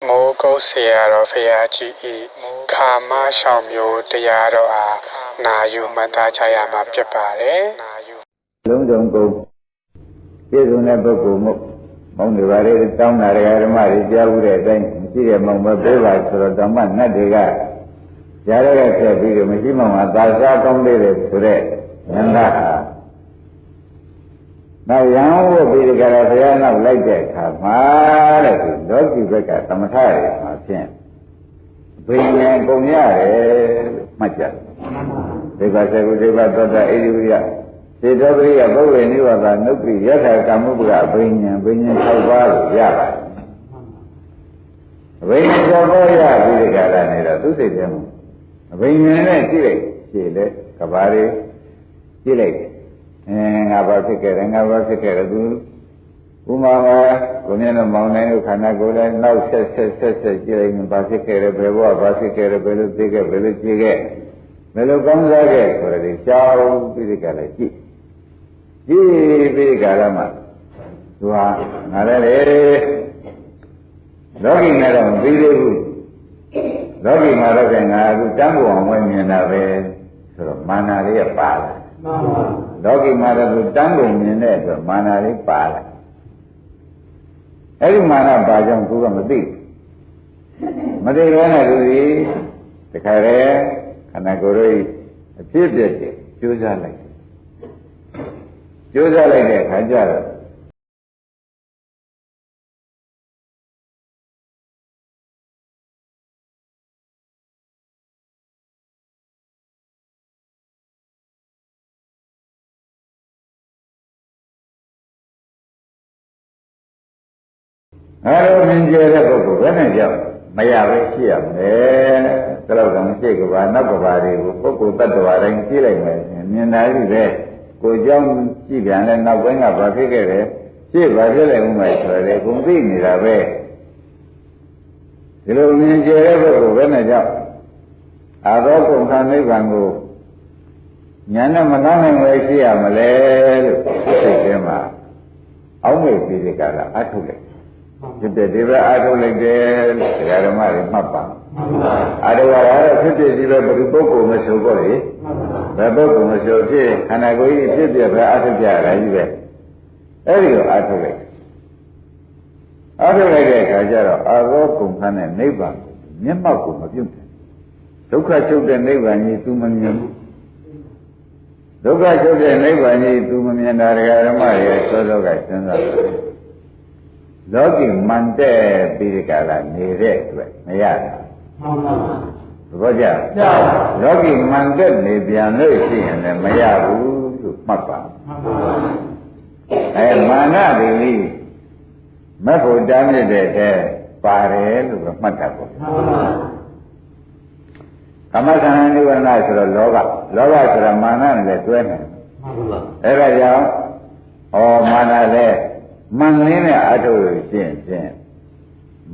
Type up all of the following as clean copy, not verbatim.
မိုးကုတ်ဆရာတော်ဖရာကြီးဤခါမရှောင်မျိုးတရားတော်အားနာယူမှတ်သားကြရမှာဖြစ်ပါတယ်။လုံးစုံကုန်ပြည့်စုံတဲ့ပုဂ္ဂိုလ်မို့မောင်းတွေပါလေတောင်းတာဓမ္မတွေကြားဘူးတဲ့အတိုင်းမရှိတဲ့မောင်းမပေးပါဆိုတော့ဓမ္မနတ်တွေကကြားရတဲ့ဆက်ပြီးတော့မရှိမောင်းမှာသာစားကောင်းသေးတယ်ဆိုတဲ့ဉာဏ်သာနောက်ရံဝိပိဒကရဘုရားနောက်လိုက်တဲ့အခါမှာတဲ့ဒီလောကီဘက်ကသမထရယ်မှာဖြင့်ဘိညာဉ်ကုန်ရတယ်လို့မှတ်ကြတယ်ဒီကစေကုဒီဘသောတာဣရိဝိယစေတောပရိယဘုဝေနိဝါဒနုပ္ပိယထာကာမုပ္ပကဘိညာဉ်6ပါးလို့ရပါတယ်ဘိညာဉ်6ပါးရပြီးဒီကရနေတော့သူစိတ်ထဲမှာဘိညာဉ်နဲ့ကြည့်လိုက်ရှင်းလေကဘာတွေကြည့်လိုက်ငါဘာဖြစ်ခဲ့တယ်ငါဘာဖြစ်ခဲ့တယ်သူဥမာကကိုမြတ်တော်မောင်နိုင်တို့ခန္ဓာကိုယ်လည်းနောက်ဆက်ကြည့်လိုက်ရင်ဘာဖြစ်ခဲ့တယ်ဘယ်ဘဝဘာဖြစ်ခဲ့တယ်ဘယ်လိုသိခဲ့ဘယ်လိုကြည့်ခဲ့ဘယ်လိုကောင်းစားခဲ့ဆိုတဲ့ရှောင်းပြီးဒီကလည်းကြည့်ပြီးဒီကလည်းမှသူဟာငါလည်းလေလောကီနဲ့တော့မပြီးသေးဘူးလောကီမှာတော့ငါအခုတန်းဖို့အောင်ဝင်မြင်တာပဲဆိုတော့မာနလေးကပါလာလောကီမှာတော့တန်းကုန်မြင်တဲ့အတွက်မာနလေးပါလာအဲ့ဒီမာနပါကြောင့်သူကမသိဘဲနဲ့လူကြီးတခါတည်းခန္ဓာကိုယ်ရဲ့အဖြစ်အပျက်တွေကြိုးစားလိုက်တဲ့အခါကျတော့အဲ့လိုမြင်ကြတဲ့ပုဂ္ဂိုလ်ဘယ်နဲ့ကြောက်မရပဲရှိရမယ်။ဒါတော့ကမရှိကဘာနောက်ကဘာတွေကိုပုဂ္ဂိုလ်တ attva တိုင်းကြည့်လိုက်မယ်မြင်တာကြီးပဲကိုယ်ကြောင့်ကြည့်ပြန်လဲနောက်ပိုင်းကဘာဖြစ်ခဲ့တယ်ရှေ့ဘာဖြစ်လိုက်ဦးမယ်ဆိုရဲကိုသိနေတာပဲဒီလိုမြင်ကြတဲ့ပုဂ္ဂိုလ်ဘယ်နဲ့ကြောက်အာသောကုန်ခံနိဗ္ဗာန်ကိုညာနဲ့မနှောင်းနိုင်ပဲရှိရမလဲလို့စိတ်ထဲမှာအောက်မေ့ပြီးဒီကလာအထုတ်လိုက်ဖြစ်တဲ့ဒီဘက်အားထုတ်လိုက်တယ်လို့တရားဓမ္မတွေမှတ်ပါအားထုတ်ရတာဖြစ်တဲ့ဒီဘက်ဘယ်ပုဂ္ဂိုလ်မဆိုတော့လေဘယ်ပုဂ္ဂိုလ်မဆိုဖြစ်ခန္ဓာကိုယ်ကြီးဖြစ်ပြပဲအားထုတ်ကြရတာကြီးပဲအဲ့ဒီကိုအားထုတ်လိုက်တဲ့အခါကျတော့အာသောကုန်ခန်းတဲ့နိဗ္ဗာန်မျက်မှောက်ကိုမပြုတ်ဘူးဒုက္ခချုပ်တဲ့နိဗ္ဗာန်ကြီး तू မမြင်ဘူးဒုက္ခချုပ်တဲ့နိဗ္ဗာန်ကြီး तू မမြင်တာတရားဓမ္မတွေစောစောကစဉ်းစားတယ်လောကီမန်တဲ့ပြီးဒီကလာနေတဲ့အတွက်မရတာမှန်ပါဘူးဘောကြလောကီမန်တဲ့နေပြန်လို့ရှိရင်လည်းမရဘူးလို့မှတ်ပါမှန်ပါမာနတွေမက်ဖို့တားမြစ်တဲ့အဲပါတယ်လို့မှတ်တာပေါ့မှန်ပါကမ္မသံနိဝရဏဆိုတော့လောဘဆိုတာမာနနဲ့လည်းတွဲနေတယ်မှန်ပါအဲ့ဒါကြောင့်မာနလည်းမန်လင်းနဲ့အထုတ်လို့ရှင်းဖြင့်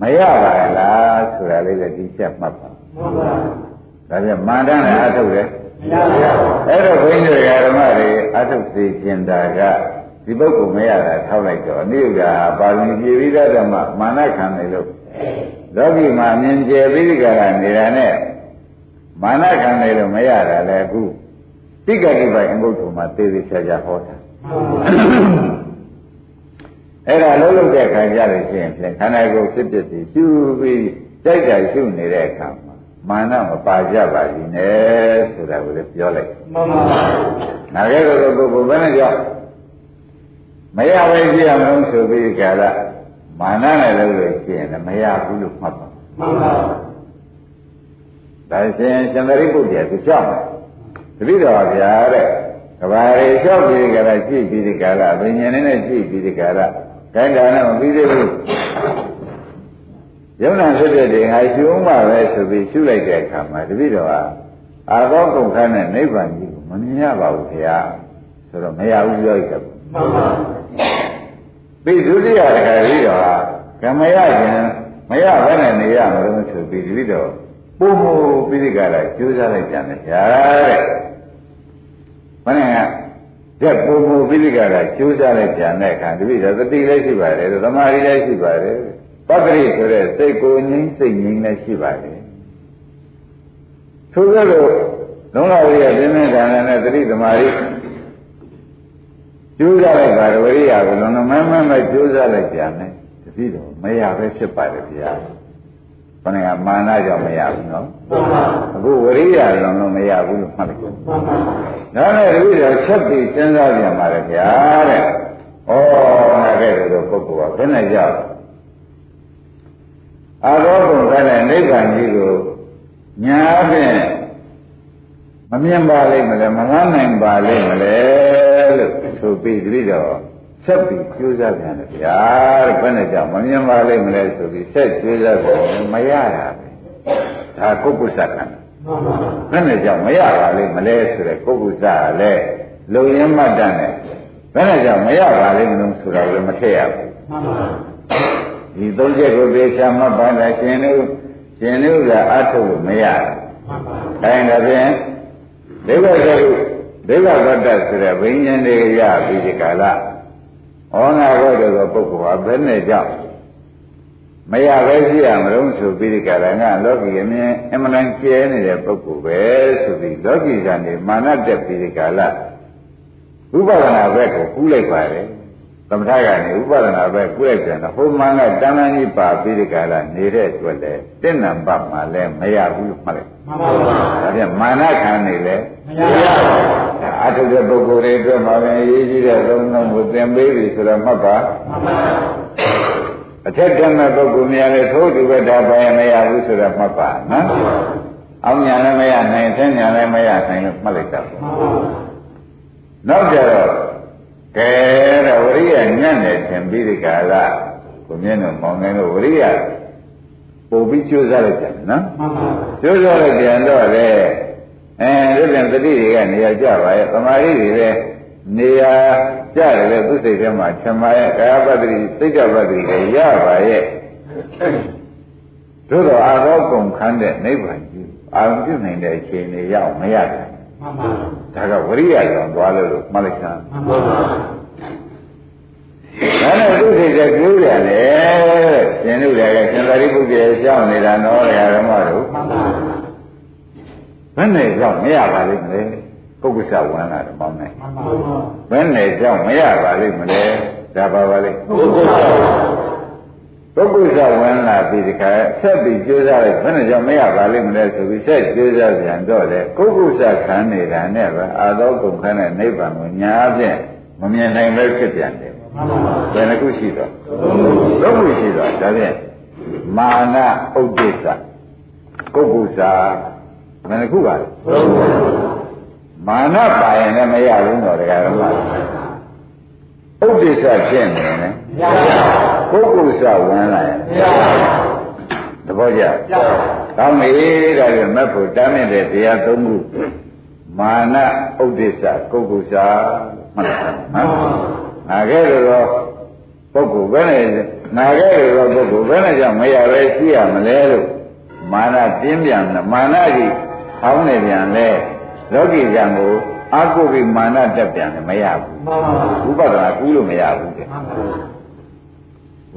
မရပါလားဆိုတာလေးလည်းဒီချက်မှတ်ပါမှန်ပါဒါပြန်မာနနဲ့အထုတ်တယ်မရပါဘူးအဲ့တော့ဘုန်းကြီးတွေကဓမ္မတွေအထုတ်သိကျင်တာကဒီပုဂ္ဂိုလ်မရတာထောက်လိုက်တော့အနည်းကပါဠိပြေပြီးတဲ့ဓမ္မမာနခံနေလို့လောကီမှာမြင်ကျယ်ပြီးဒီကရနေတာနဲ့မာနခံနေလို့မရတာလေအခုတိက္ကတိပိုင်အငုတ်ထုံမှာသေသေးချာချာဟောတာအဲ့ဒါလုံးလုံးတဲ့ခံကြလို့ရှိရင်ဖြင့်ခန္ဓာကိုယ်ဖြစ်ဖြစ်ပြီးရှုပြီးတိုက်တာရှုနေတဲ့အခါမှာမာနမပါကြပါဘူးနဲ့ဆိုတာကိုလည်းပြောလိုက်မှန်ပါပါနာခဲ့တော့ပုဂ္ဂိုလ်ဘယ်နဲ့ကြောင့်မရပဲရှိရမလို့ဆိုပြီးကြလားမာနနဲ့လို့ရှိရင်လည်းမရဘူးလို့မှတ်ပါမှန်ပါဒါရှင်ရှင်သာရိပုတ္တရာသူရှောက်တယ်တတိတော်ဗျာတဲ့ကဘာရီလျှောက်ပြီးကြတာကြည့်ပြီးဒီကလာဘယ်ဉာဏ်နဲ့ကြည့်ပြီးဒီကလာတိုင်းတာနဲ့မပြီးသေးဘူးယုံနာဖြစ်တဲ့ဒီဟာရှုံးမှပဲဆိုပြီးရှုလိုက်တဲ့အခါမှာတပည့်တော်ဟာအာသောကုန်ခန်းနဲ့နိဗ္ဗာန်ကြီးကိုမမြင်ရပါဘူးခင်ဗျာဆိုတော့မရဘူးပြောရတယ်မှန်ပါပြီးဒုတိယတခါပြီးတော့ကမရခြင်းမရဘဲနဲ့နေရမလို့ဆိုပြီးတပည့်တော်ပုံမူပြီးဒီကလာကျိုးစားလိုက်ပြန်တယ်ဗျာတဲ့မင်းကတဲ့ပုံမူပိဋကကကျိုးစားလိုက်ပြန်တဲ့အခါတပည့်တော်သတိလည်းရှိပါတယ်သမာဓိလည်းရှိပါတယ် ပတ္တိဆိုတဲ့စိတ်ကိုငြိမ်းစိတ်ငြိမ်းနဲ့ရှိပါလေထို့သောလိုလုံးလာဝိရိယပြင်းပြင်းထန်ထန်နဲ့သတိသမာဓိကျိုးစားလိုက်ပါဝိရိယကိုလုံးလုံးမမမကျိုးစားလိုက်ပြန်တယ်တတိတော့မရပဲဖြစ်ပါတယ်ဗျာခဏကမာနကြောင့်မရဘူးနော်အခုဝိရိယလုံးလုံးမရဘူးလို့မှတ်လိုက်ဒါနဲ့တတိတော့ဆက်ပြီးစဉ်းစားပြန်ပါလေဗျာတဲ့ဩနာခဲ့တဲ့ပုဂ္ဂိုလ်ကဘယ်နဲ့ကြောက်အာရောဂုံကလည်းနိဗ္ဗာန်ကြီးကိုညာဖြင့်မမြင်ပါလိမ့်မလဲမငန်းနိုင်ပါလိမ့်မလဲလို့ဆိုပြီးတတိတော့ဆက်ပြီးကြိုးစားပြန်တယ်ဗျာတဲ့ဘယ်နဲ့ကြောင့်မမြင်ပါလိမ့်မလဲဆိုပြီးဆက်ကြိုးစားပြန်မရတာပဲဒါကုက္ကုသကံဘယ်နဲ့ကြောင့်မရပါလိမ့်မလဲဆိုတဲ့ကုက္ကုသကလည်းလုံရင်းမှတ်တတ်တယ်ဘယ်နဲ့ကြောင့်မရပါလိမ့်မလို့ဆိုတာလည်းမထည့်ရဘူးဒီသုံးချက်ကိုသေချာမှတ်ပါလားရှင်တို့ကအထုတ်လို့မရဘူး။အဲဒါဖြင့်ဒိဗ္ဗသရုဒိဗ္ဗသတ္တဆိုတဲ့ဘိညာဉ်တွေရပြီးဒီကာလဩငါဘောတဲ့ပုဂ္ဂိုလ်ဟာဘယ်နဲ့ကြောင့်မရပဲရှိရမလို့ဆိုပြီးဒီကာလကလောကီအမြင်အမှန်တန်ကျဲနေတဲ့ပုဂ္ဂိုလ်ပဲဆိုပြီးလောကီဇာနေမာနတက်ပြီးဒီကာလဝိပဿနာဘက်ကိုကူးလိုက်ပါတယ်သမထကနေဥပဒနာပဲကုလိုက်ပြန်တော့ဟိုမှန်ကတဏ္ဍာကြီးပါပြီးဒီကလာနေတဲ့အတွက်လေတင့်နံပါတ်မှလည်းမရဘူးလို့မှတ်လိုက်မှန်ပါပါဒါပြန်မာနခံနေလေမရပါဘူးအထုတဲ့ပုဂ္ဂိုလ်တွေအတွက်မှလည်းအရေးကြီးတဲ့သုံးလုံးကိုသင်ပေးပြီဆိုတော့မှတ်ပါမှန်ပါအထက်တမဲ့ပုဂ္ဂိုလ်များလည်းထိုးတူပဲဒါပဲမရဘူးဆိုတော့မှတ်ပါနော်အောင်ညာလည်းမရနိုင်ဆင်းညာလည်းမရနိုင်လို့မှတ်လိုက်တာမှန်ပါနောက်ကြတော့ကဲတော့ဝရိယညံ့နေခြင်းပြီးဒီကာလကိုမြင်တော့မောင်ငယ်တို့ဝရိယပို့ပြီးကျိုးစားလိုက်ပြန်နော်မှန်ပါကျိုးစားလိုက်ပြန်တော့လေဒီပြန်တတိတွေကနေရာကြပါရဲ့သမာဓိတွေလည်းနေရာကြတယ်လေသူစိတ်ထဲမှာခြံပါရဲ့ကာယပတ္တိစိတ်ကပတ္တိတွေရပါရဲ့သို့တော့အာသောကုန်ခန်းတဲ့နိဗ္ဗာန်ကြီးအာရုံပြုနိုင်တဲ့အခြေအနေရောက်မရတယ်မှန်ပါဒါကဝရိယကြောင့်သွားလို့မှတ်လိုက်စမ်းမှန်ပါဒါနဲ့သူစိတ်ကကျိုးရတယ်ရှင်တို့လည်းရှင်သာရိပုတ္တရာရှောင်းနေတာနော်ဓမ္မတို့မှန်ပါဘယ်နဲ့ကြောင့်မရပါလိမ့်မလဲပုဂ္ဂိုလ်ဝင်လာတယ်မောင်းနိုင်မှန်ပါဘယ်နဲ့ကြောင့်မရပါလိမ့်မလဲဒါပါပါလိမ့်ပုဂ္ဂိုလ်ဝင်လာပြီးဒီခါဆက်ပြီးကြိုးစားလိုက်ဘယ်နဲ့ကြောင့်မရပါလိမ့်မလဲဆိုပြီးဆက်ကြိုးစားပြန်တော့လေပုဂ္ဂိုလ်ခံနေတာနဲ့ပဲအာသောကုန်ခန်းတဲ့နိဗ္ဗာန်ကိုညာအပြင်မမြင်နိုင်ပဲဖြစ်ပြန်တယ်မှန်ပါဘယ်နှခုရှိတော့သုံးခုရှိတော့ဒါဖြင့်မာနဥဒ္ဒစ္စပုဂ္ဂိုလ်ဘယ်နှခုပါလဲမာနပါရင်လည်းမရဘူးတော့တရားဓမ္မဥဒ္ဒစ္စဖြစ်နေတယ်မရပုဂ္ဂိုလ်ဝင်လာရင်မရသဘောကျကောင်းပြီဒါဖြင့်မက်ဖို့တမ်းမြင့်တဲ့တရားသုံးခုမာနဥဒ္ဒစ္စပုဂ္ဂိုလ်မှတ်တယ်နော်ငါကဲတော့ပုဂ္ဂိုလ်ဘယ်နဲ့ငါကဲတော့ပုဂ္ဂိုလ်ဘယ်နဲ့ကြောင့်မရပဲရှိရမလဲလို့မာနပြင်းပြန်တယ်မာနကြီးဟောင်းနေပြန်လဲလောကီကြံကိုအာကုပိမာနတက်ပြန်တယ်မရဘူးဥပဒနာကူးလို့မရဘူးတဲ့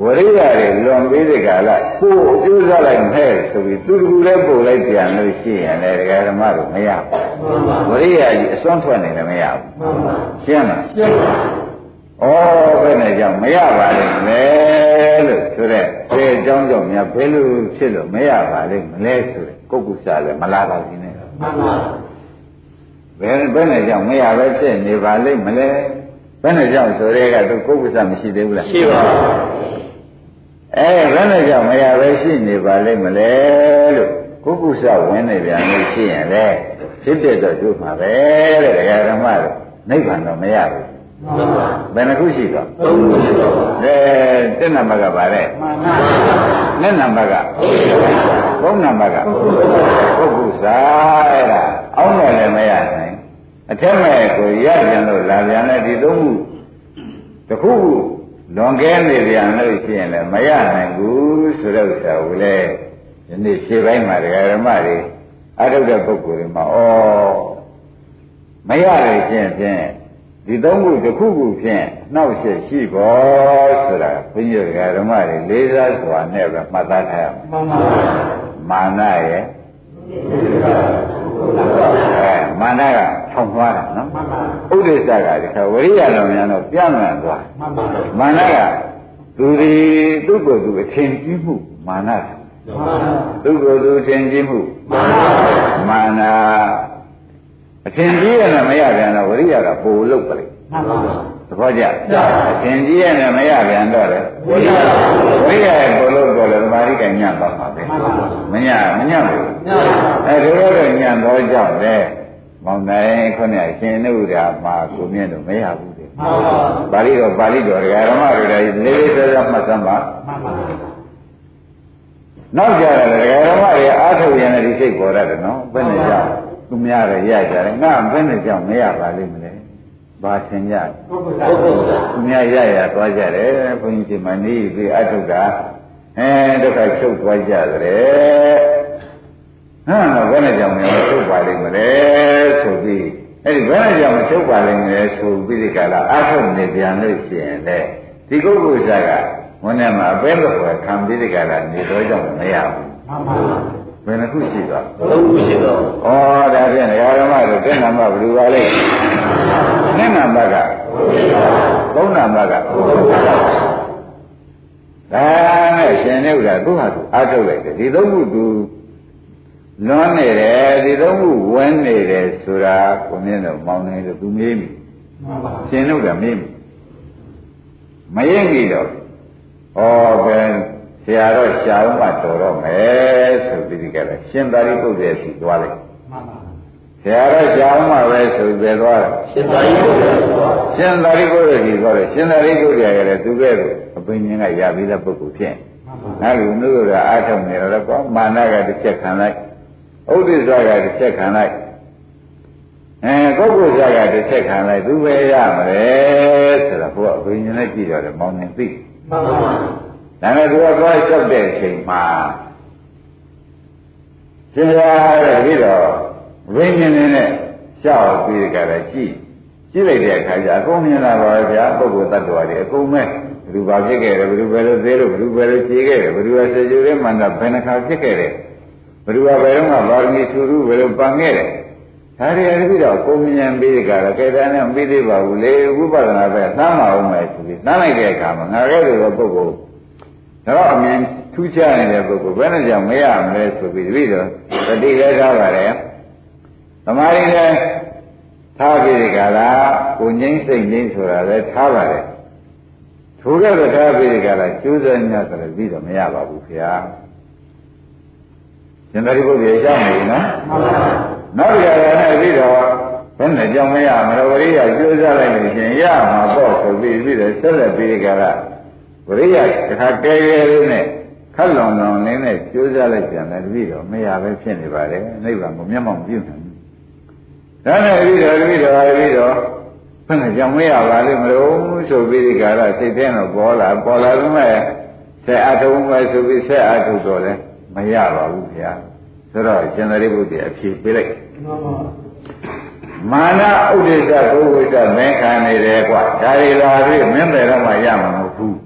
ဝရိယတွေလွန်ပြီးဒီကလာကိုယ်ကျိုးစားလိုက်မဲ့ဆိုပြီးသူတူလည်းပို့လိုက်ပြန်လို့ရှိရင်လည်းဒကာဓမ္မတို့မရဘူးဝရိယကြီးအစွမ်းထွက်နေလည်းမရဘူးရှင်းလားရှင်းပါဘယ်နဲ့ကြောင့်မရပါလိမ့်မလဲလို့ဆိုတဲ့ဘယ်အကြောင်းကြောင့်များဘယ်လိုဖြစ်လို့မရပါလိမ့်မလဲဆိုတဲ့ကုက္ကုစလည်းမလာပါဘူးနဲ့မှန်ပါဘယ်နဲ့ကြောင့်မရပဲဖြစ်နေပါလိမ့်မလဲဘယ်နဲ့ကြောင့်ဆိုတဲ့ကသူကုက္ကုစမရှိသေးဘူးလားရှိပါဘူးဘယ်နဲ့ကြောင့်မရပဲရှိနေပါလိမ့်မလဲလို့ကုက္ကုစဝင်နေပြန်လို့ရှိရင်လေဖြစ်တဲ့တော့တို့မှာပဲတဲ့ဒကာဓမ္မတို့နိဗ္ဗာန်တော့မရဘူးဘယ်နှခုရှိတော့သုံးခုရှိတော့တစ်နံပါတ်ကပါတဲ့နှစ်နံပါတ်ကသုံးနံပါတ်ကပုဂ္ဂုစာအဲ့ဒါအောင်းတယ်လည်းမရနိုင်အထက်မဲ့ကိုရပြန်လို့လာပြန်တဲ့ဒီသုံးခုတစ်ခုလွန်ကဲနေပြန်လို့ရှိရင်လည်းမရနိုင်ဘူးဆိုတဲ့ဥစ္စာကိုလေဒီနေ့ရှေ့ပိုင်းမှာဒကာဓမ္မတွေအထုတ်တဲ့ပုဂ္ဂိုလ်တွေမှာမရလို့ရှိရင်ဖြင့် ဒီသုံးခုတစ်ခုခုဖြင့်နှောက်ရှက်ရှိဖို့ဆိုတာဘုန်းကြီးဓမ္မတွေလေးစားစွာနဲ့ပဲမှတ်သားထားရမယ်မှန်ပါပါမာနရဲ့မာနကထောင်သွားတာနော်ဥဒိစ္စကဒီခါဝရိယလောင်များတော့ပြန့်လွန်သွားမာနကသူဒီသူ့ကိုယ်သူအထင်ကြီးမှုမာနသူ့ကိုယ်သူအထင်ကြီးမှုမာနအထင်ကြီးရနဲ့မရပြန်တော့ဝရိယကပိုလို့ပဲသဘောကျအထင်ကြီးရနဲ့မရပြန်တော့လေဝရိယရဲ့ပိုလို့တော့လေသမာဓိကညံ့သွားမှာပဲမညံ့ဘူးအဲဒီလိုတော့ညံ့တော့ကြောင့်လေမောင်နိုင်ခုနအရှင်နုဒာမှာကိုမြင့်တော့မရဘူးတဲ့ပါဠိတော်ဓမ္မတွေလေးလေးစားစားမှတ်စမ်းပါနောက်ကြတယ်ဓမ္မတွေအားထုတ်ရင်လည်းဒီစိတ်ပေါ်ရတယ်နော်ဘယ်နဲ့ကြောင့်သူများရရကြတယ်ငါဘယ်နဲ့ကြောင့်မရပါလိမ့်မလဲဘာသင်ကြသူများရသွားကြတယ်ဘုန်းကြီးဒီမှာနေပြီးအားထုတ်တာဒုက္ခချုပ်သွားကြတယ်ဘယ်နဲ့ကြောင့်မချုပ်ပါလိမ့်မလဲဆိုပြီးအဲ့ဒီဘယ်နဲ့ကြောင့်မချုပ်ပါလိမ့်မလဲဆိုပြီးဒီကလာအားထုတ်နေပြန်လို့ရှိရင်လေဒီပုဂ္ဂိုလ်စားကဝန်းထဲမှာအပဲလို့ခေါ်ခံပြီးဒီကလာနေတော့ကြောင့်မရဘူးဘယ်နှခုရှိသွားသုံးခုရှိတော့ဩဒါဖြင့်ဓမ္မတို့တဲ့နာမဘယ်လိုပါလဲနဲ့နာမကသုံးနာမကဒါနဲ့ရှင်နေဥဒ္ဒါသူဟာသူအားထုတ်လိုက်တယ်ဒီသုံးခုသူလွန်နေတယ်ဒီသုံးခုဝင်နေတယ်ဆိုတာကိုမြင်တော့မောင်းနေလို့သူမေးမိရှင်တို့ကမေးမိမရင်ကြီးတော့ဩဘယ်ဆရာတော်ရှားမှတော်တော့မယ်ဆိုပြီးဒီကလည်းရှင်သာရိပုတ္တရာရှိသွားလိုက်ဆရာတော်ရှားမှပဲဆိုပြီးသွားတယ်ရှင်သာရိပုတ္တရာရှိသွားတယ်ရှင်သာရိပုတ္တရာကလည်းသူကဲ့သို့အပင်ဉ္ကရပြီးတဲ့ပုဂ္ဂိုလ်ဖြစ်အဲဒီလိုမျိုးကအားထုတ်နေတော့ကောမာနကတစ်ချက်ခံလိုက်ဥဒိစ္စကတစ်ချက်ခံလိုက်ပုဂ္ဂိုလ်စားကတစ်ချက်ခံလိုက်သူပဲရမလဲဆိုတော့ဘုရားဘုရင်နဲ့ကြည့်တော့တယ်မောင်းနေသိမှန်ပါပါဒါနဲ့သူကသွားလျှောက်တဲ့အချိန်မှာရှင်ရတဲ့ပြီးတော့ဝိညာဉ်နဲ့လျှောက်ပြီးကြတယ်ကြည့်လိုက်တဲ့အခါကျအကုန်မြင်လာပါပဲဗျာပုဂ္ဂိုလ်တ attva တွေအကုန်မဲ့ဘယ်သူဘာဖြစ်ခဲ့တယ်ဘယ်သူပဲလို့သေးလို့ဘယ်သူပဲလို့ကြေခဲ့တယ်ဘယ်သူကစေကျိုးတဲ့မှန်တာဘယ်နှခါဖြစ်ခဲ့တယ်ဘယ်သူကဘယ်တော့မှပါရမီဆူရုဘယ်လိုပန်ခဲ့တယ်ဒါတွေအပြီးတော့ကိုမြင်ပြီးကြတော့ကဲတဲ့နဲ့မပြီးသေးပါဘူးလေဝိပဿနာပဲနှမ်းမအောင်မယ်ဆိုပြီးနှမ်းလိုက်တဲ့အခါမှာငါကဲတဲ့ပုဂ္ဂိုလ်တော့အမြင်ထူးခြားနေတဲ့ပုဂ္ဂိုလ်ဘယ်နဲ့ကြောင့်မရမလဲဆိုပြီးပြီးတော့တတိလည်းထားပါတယ်သမာဓိလည်းထားပြီးကြလားကိုငိမ့်စိတ်ငိမ့်ဆိုတာလည်းထားပါတယ်ထိုကဲ့သို့ထားပြီးကြလားကျိုးစမ်းညဆိုလည်းပြီးတော့မရပါဘူးခင်ဗျာရှင်သာရိပုတ္တရာကြောင့်နေနော်နောက်ကြရတဲ့ပြီးတော့ဘယ်နဲ့ကြောင့်မရမလို့ဝရိယကျိုးစားလိုက်လို့ရှင်ရမှာပေါ့ဆိုပြီးပြီးတော့ဆက်လက်ပြီးကြလားဝရိယတစ်ခါကဲရဲလေးနဲ့ခက်လွန်လွန်လေးနဲ့ကျိုးစားလိုက်ပြန်တယ်တပည့်တော်မရပဲဖြစ်နေပါတယ်နိဗ္ဗာန်ကိုမျက်မှောက်ပြုနိုင်ဘူးဒါနဲ့တပည့်တော်ဘယ်နဲ့ကြောင့်မရပါလိမ့်မလို့ဆိုပြီးဒီကရစိတ်ထဲတော့ပေါ်လာလို့မဲ့ဆက်အထုံးမဲ့ဆိုပြီးဆက်အထုတော့လဲမရပါဘူးဗျာဆိုတော့ရှင်သာရိပုတ္တရာအဖြေပေးလိုက်မာနဥဒိစ္စဘုဝိစ္စမင်းခံနေတယ်ကွာဒါတွေလာပြီးမင်းတယ်တော့မှရမှာမဟုတ်ဘူး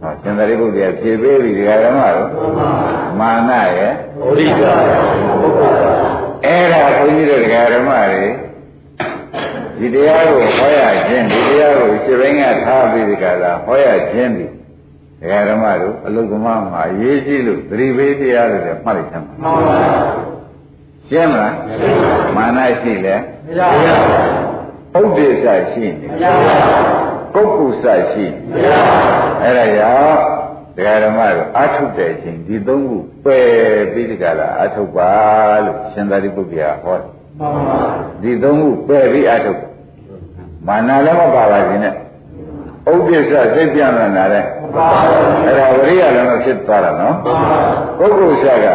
ဟောရှင်သာရိပုတ္တရာဖြေပေးပြီဒီကရမတော့မာနရဲ့ဥဒိစ္စအဲ့ဒါဘုန်းကြီးတို့ဒီကရမတွေဒီတရားကိုဟောရခြင်းဒီတရားကိုရှင်းရင်းကထားပြီးဒီကလာဟောရခြင်းဒီဓမ္မတို့အလုသမားမှာရေးကြည့်လို့သတိပေးတရားတွေလည်းမှတ်လိုက်သမ်းပါမှန်ပါရှင်းမလားမာနရှိလဲမရပါဘူးဥဒိစ္စရှိနေမရပါဘူးကုက္ကုစရှိမရပါဘူးအဲ့ဒါကြောင့်ဓမ္မတို့အာထုတဲ့ချင်းဒီသုံးခုပယ်ပြီးဒီကလာအာထုပါလို့ရှင်သာရိပုတ္တရာဟောတယ်မှန်ပါဒီသုံးခုပယ်ပြီးအာထုမာနလည်းမပါပါစေနဲ့ဥဒိစ္စစိတ်ပြန့်လာတဲ့အဲ့ဒါဝရိယလည်းမဖြစ်သွားတာနော်ပုဂ္ဂိုလ်ဆရာက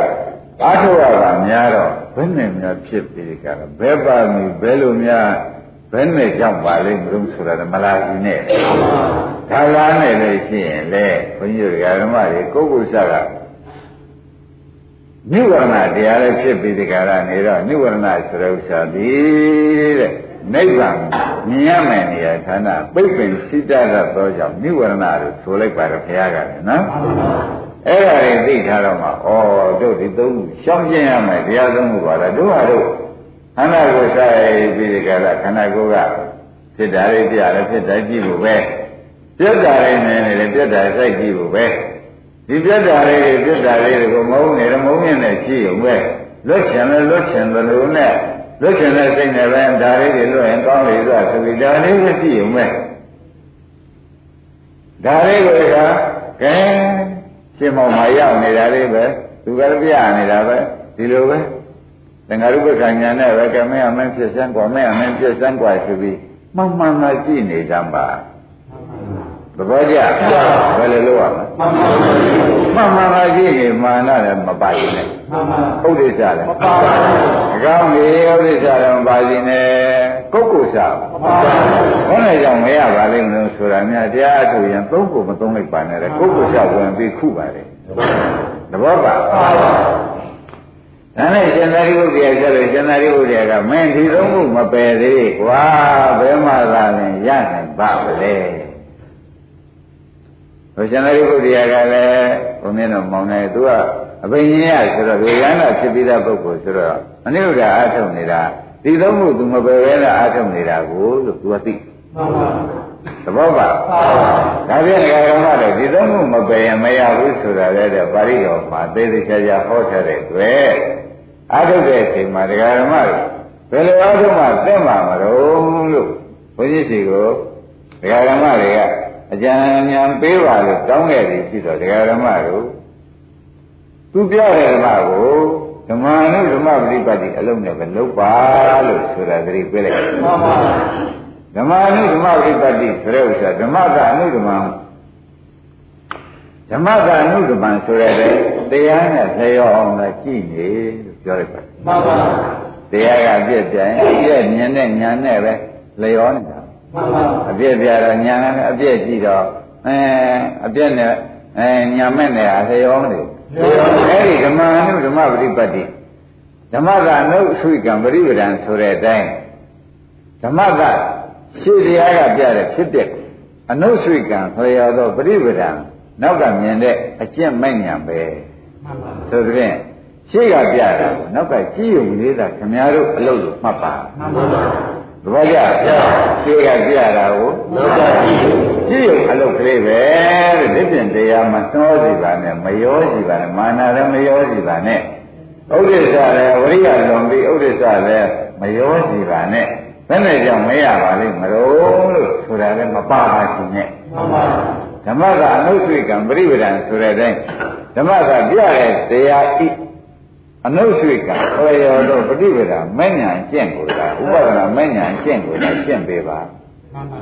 အာထုရတာများတော့ဘယ်နဲ့များဖြစ်ပြီးကြတာဘယ်ပါမီဘယ်လိုများဘယ်နဲ့ကြောင့်ပါလိမ့်မလို့ဆိုတာမလားကြီးနဲ့ဒါလားနဲ့လည်းရှိရင်လေဘုန်းကြီးတို့ဓမ္မတွေပုဂ္ဂိုလ်ဆရာကနိဝရဏတရားလည်းဖြစ်ပြီးဒီကရနေတော့နိဝရဏဆိုတဲ့ဥစ္စာဒီတဲ့ နိဗ္ဗာန်မြင်ရမယ်နေရာဌာနပိတ်ပင်စိတ္တရသောကြောင့်နိဝရဏလို့ဆိုလိုက်ပါတော့ဘုရားကလည်းနော်အဲ့ဒါတွေသိထားတော့မှဩတို့ဒီသုံးခုရှောင်ကျင်ရမယ်တရားသုံးခုပါလားတို့ဟာတို့ခန္ဓာကိုယ်ဆိုင်ပြီးဒီကလာခန္ဓာကိုယ်ကဖြစ်တာလေးပြရတယ်ဖြစ်တာကြည့်ဖို့ပဲပြတ်တာလေးနေနေတယ်ပြတ်တာစိုက်ကြည့်ဖို့ပဲဒီပြတ်တာလေးတွေပြတ်တာလေးတွေကိုမုန်းနေတယ်မုန်းမြင်နေကြည့်ရုံပဲလွတ်ချင်တယ်လွတ်ချင်တယ်လို့နဲ့လွတ်ချင်တဲ့စိတ်နဲ့ပဲဒါလေးတွေလွတ်ရင်ကောင်းလေသွားဆိုပြီးဒါလေးကိုကြည့်ရုံပဲဒါလေးကိုကဲရှင်းမောင်မရောက်နေတာလေးပဲသူကလည်းပြနေတာပဲဒီလိုပဲသင်္ဃာရုပ္ပကညာနဲ့ပဲကမဲအမင်းဖြစ်စမ်းกว่าမဲအမင်းဖြစ်စမ်းกว่าဆိုပြီးမှန်မှန်မှကြည့်နေကြပါသဘောကျဘယ်လိုလုပ်ရမလဲမှန်မှန်မှကြည့်ရင်မာနလည်းမပါရင်နဲ့ဥဒိစ္စလည်းမပါဘူးအကောင်းကြီးဥဒိစ္စလည်းမပါရင်နဲ့ကုက္ကုစမပါဘူးဘယ်နဲ့ကြောင့်မရပါလိမ့်မလို့ဆိုတာများတရားအထုတ်ရင်သုံးဖို့မသုံးလိုက်ပါနဲ့ကုက္ကုစဝင်ပြီးခုပါလေသဘောပါဒါနဲ့ရှင်သာရိပုတ္တရာကျတော့ရှင်သာရိပုတ္တရာကမင်းဒီသုံးခုမပယ်သေးကွာဘယ်မှသာလဲရနိုင်ပါမလဲဘုရှင်သာရိပုတ္တရာကလည်းဘုမင်းတော်မောင်နေသူကအဘိညာဉ်ရဆိုတော့ဒီရဟန္တာဖြစ်ပြီးသားပုဂ္ဂိုလ်ဆိုတော့အနိရုဒ္ဓအားထုတ်နေတာဒီသုံးခုသူမပယ်ဘဲနဲ့အားထုတ်နေတာကိုလို့သူကသိသဘောပါဒါဖြင့်ဓမ္မတွေဒီသုံးခုမပယ်ရင်မရဘူးဆိုတာလည်းပါဠိတော်မှာသေသေးချာချာဟောထားတဲ့တွေ့အားထုတ်တဲ့အချိန်မှာဓမ္မတွေဘယ်လိုအားထုတ်မှသိမှာမလို့လို့ဘုန်းကြီးစီကိုဓမ္မတွေကအကြံဉာဏ်ပေးပါလို့တောင်းခဲ့တယ်ဖြစ်တော့ဓမ္မတို့သူပြောတဲ့ဓမ္မကိုဓမ္မနုဓမ္မပฏิပတ်တိအလုံးနဲ့ပဲလုပ်ပါလို့ဆိုတာသတိပေးလိုက်တယ်မှန်ပါဓမ္မနုဓမ္မပฏิပတ်တိဆိုတဲ့ဥစ္စာဓမ္မကအနုဓမ္မဓမ္မကအနုဓမ္မဆိုတဲ့တရားနဲ့လျော်အောင်လည်းကြည့်နေလို့ပြောလိုက်ပါတယ်မှန်ပါတရားကပြည့်ပြန်ပြည့်မြင်တဲ့ဉာဏ်နဲ့ပဲလျော်နေတာမှန်ပါအပြည့်ပြတော့ဉာဏ်နဲ့အပြည့်ကြည့်တော့အပြည့်နဲ့ညာမဲ့နဲ့အလျော်နေအဲ့ဒီဓမ္မအနုဓမ္မပฏิပတ်တိဓမ္မကအနုဆွေကံပရိဝဒံဆိုတဲ့အတိုင်းဓမ္မကရှေ့တရားကပြတဲ့ဖြစ်တဲ့အနုဆွေကံလျော်သောပရိဝဒံနောက်ကမြင်တဲ့အကျင့်မဲ့ညာပဲမှန်ပါဆိုတဲ့ဖြင့်ရှေ့ကပြတာကိုနောက်ကကြည့်ုံလေးသာခင်ဗျားတို့အလုပ်လို့မှတ်ပါမှန်ပါသဘောကျရှေ့ကပြတာကိုနောက်ကကြည့်ုံအလုပ်ကလေးပဲတဲ့ဒီပြင်တရားမနှောစီပါနဲ့မရောစီပါနဲ့မာနလည်းမရောစီပါနဲ့ဥဒိစ္စလည်းဝိရိယလွန်ပြီးဥဒိစ္စလည်းမရောစီပါနဲ့ဘယ်နဲ့ကြောင့်မရပါလိမ့်မလို့ဆိုတာလည်းမပါပါရှိနဲ့မှန်ပါဓမ္မကအနုဆွေကံပရိဝဒံဆိုတဲ့အတိုင်းဓမ္မကပြတဲ့တရားဤအနုဆွေကံခေါ်ရတော့ပရိဝဒံမဉ္ဇဉ်ကျင့်ကိုသာဥပဒနာမဉ္ဇဉ်ကျင့်ကိုသာကျင့်ပေးပါ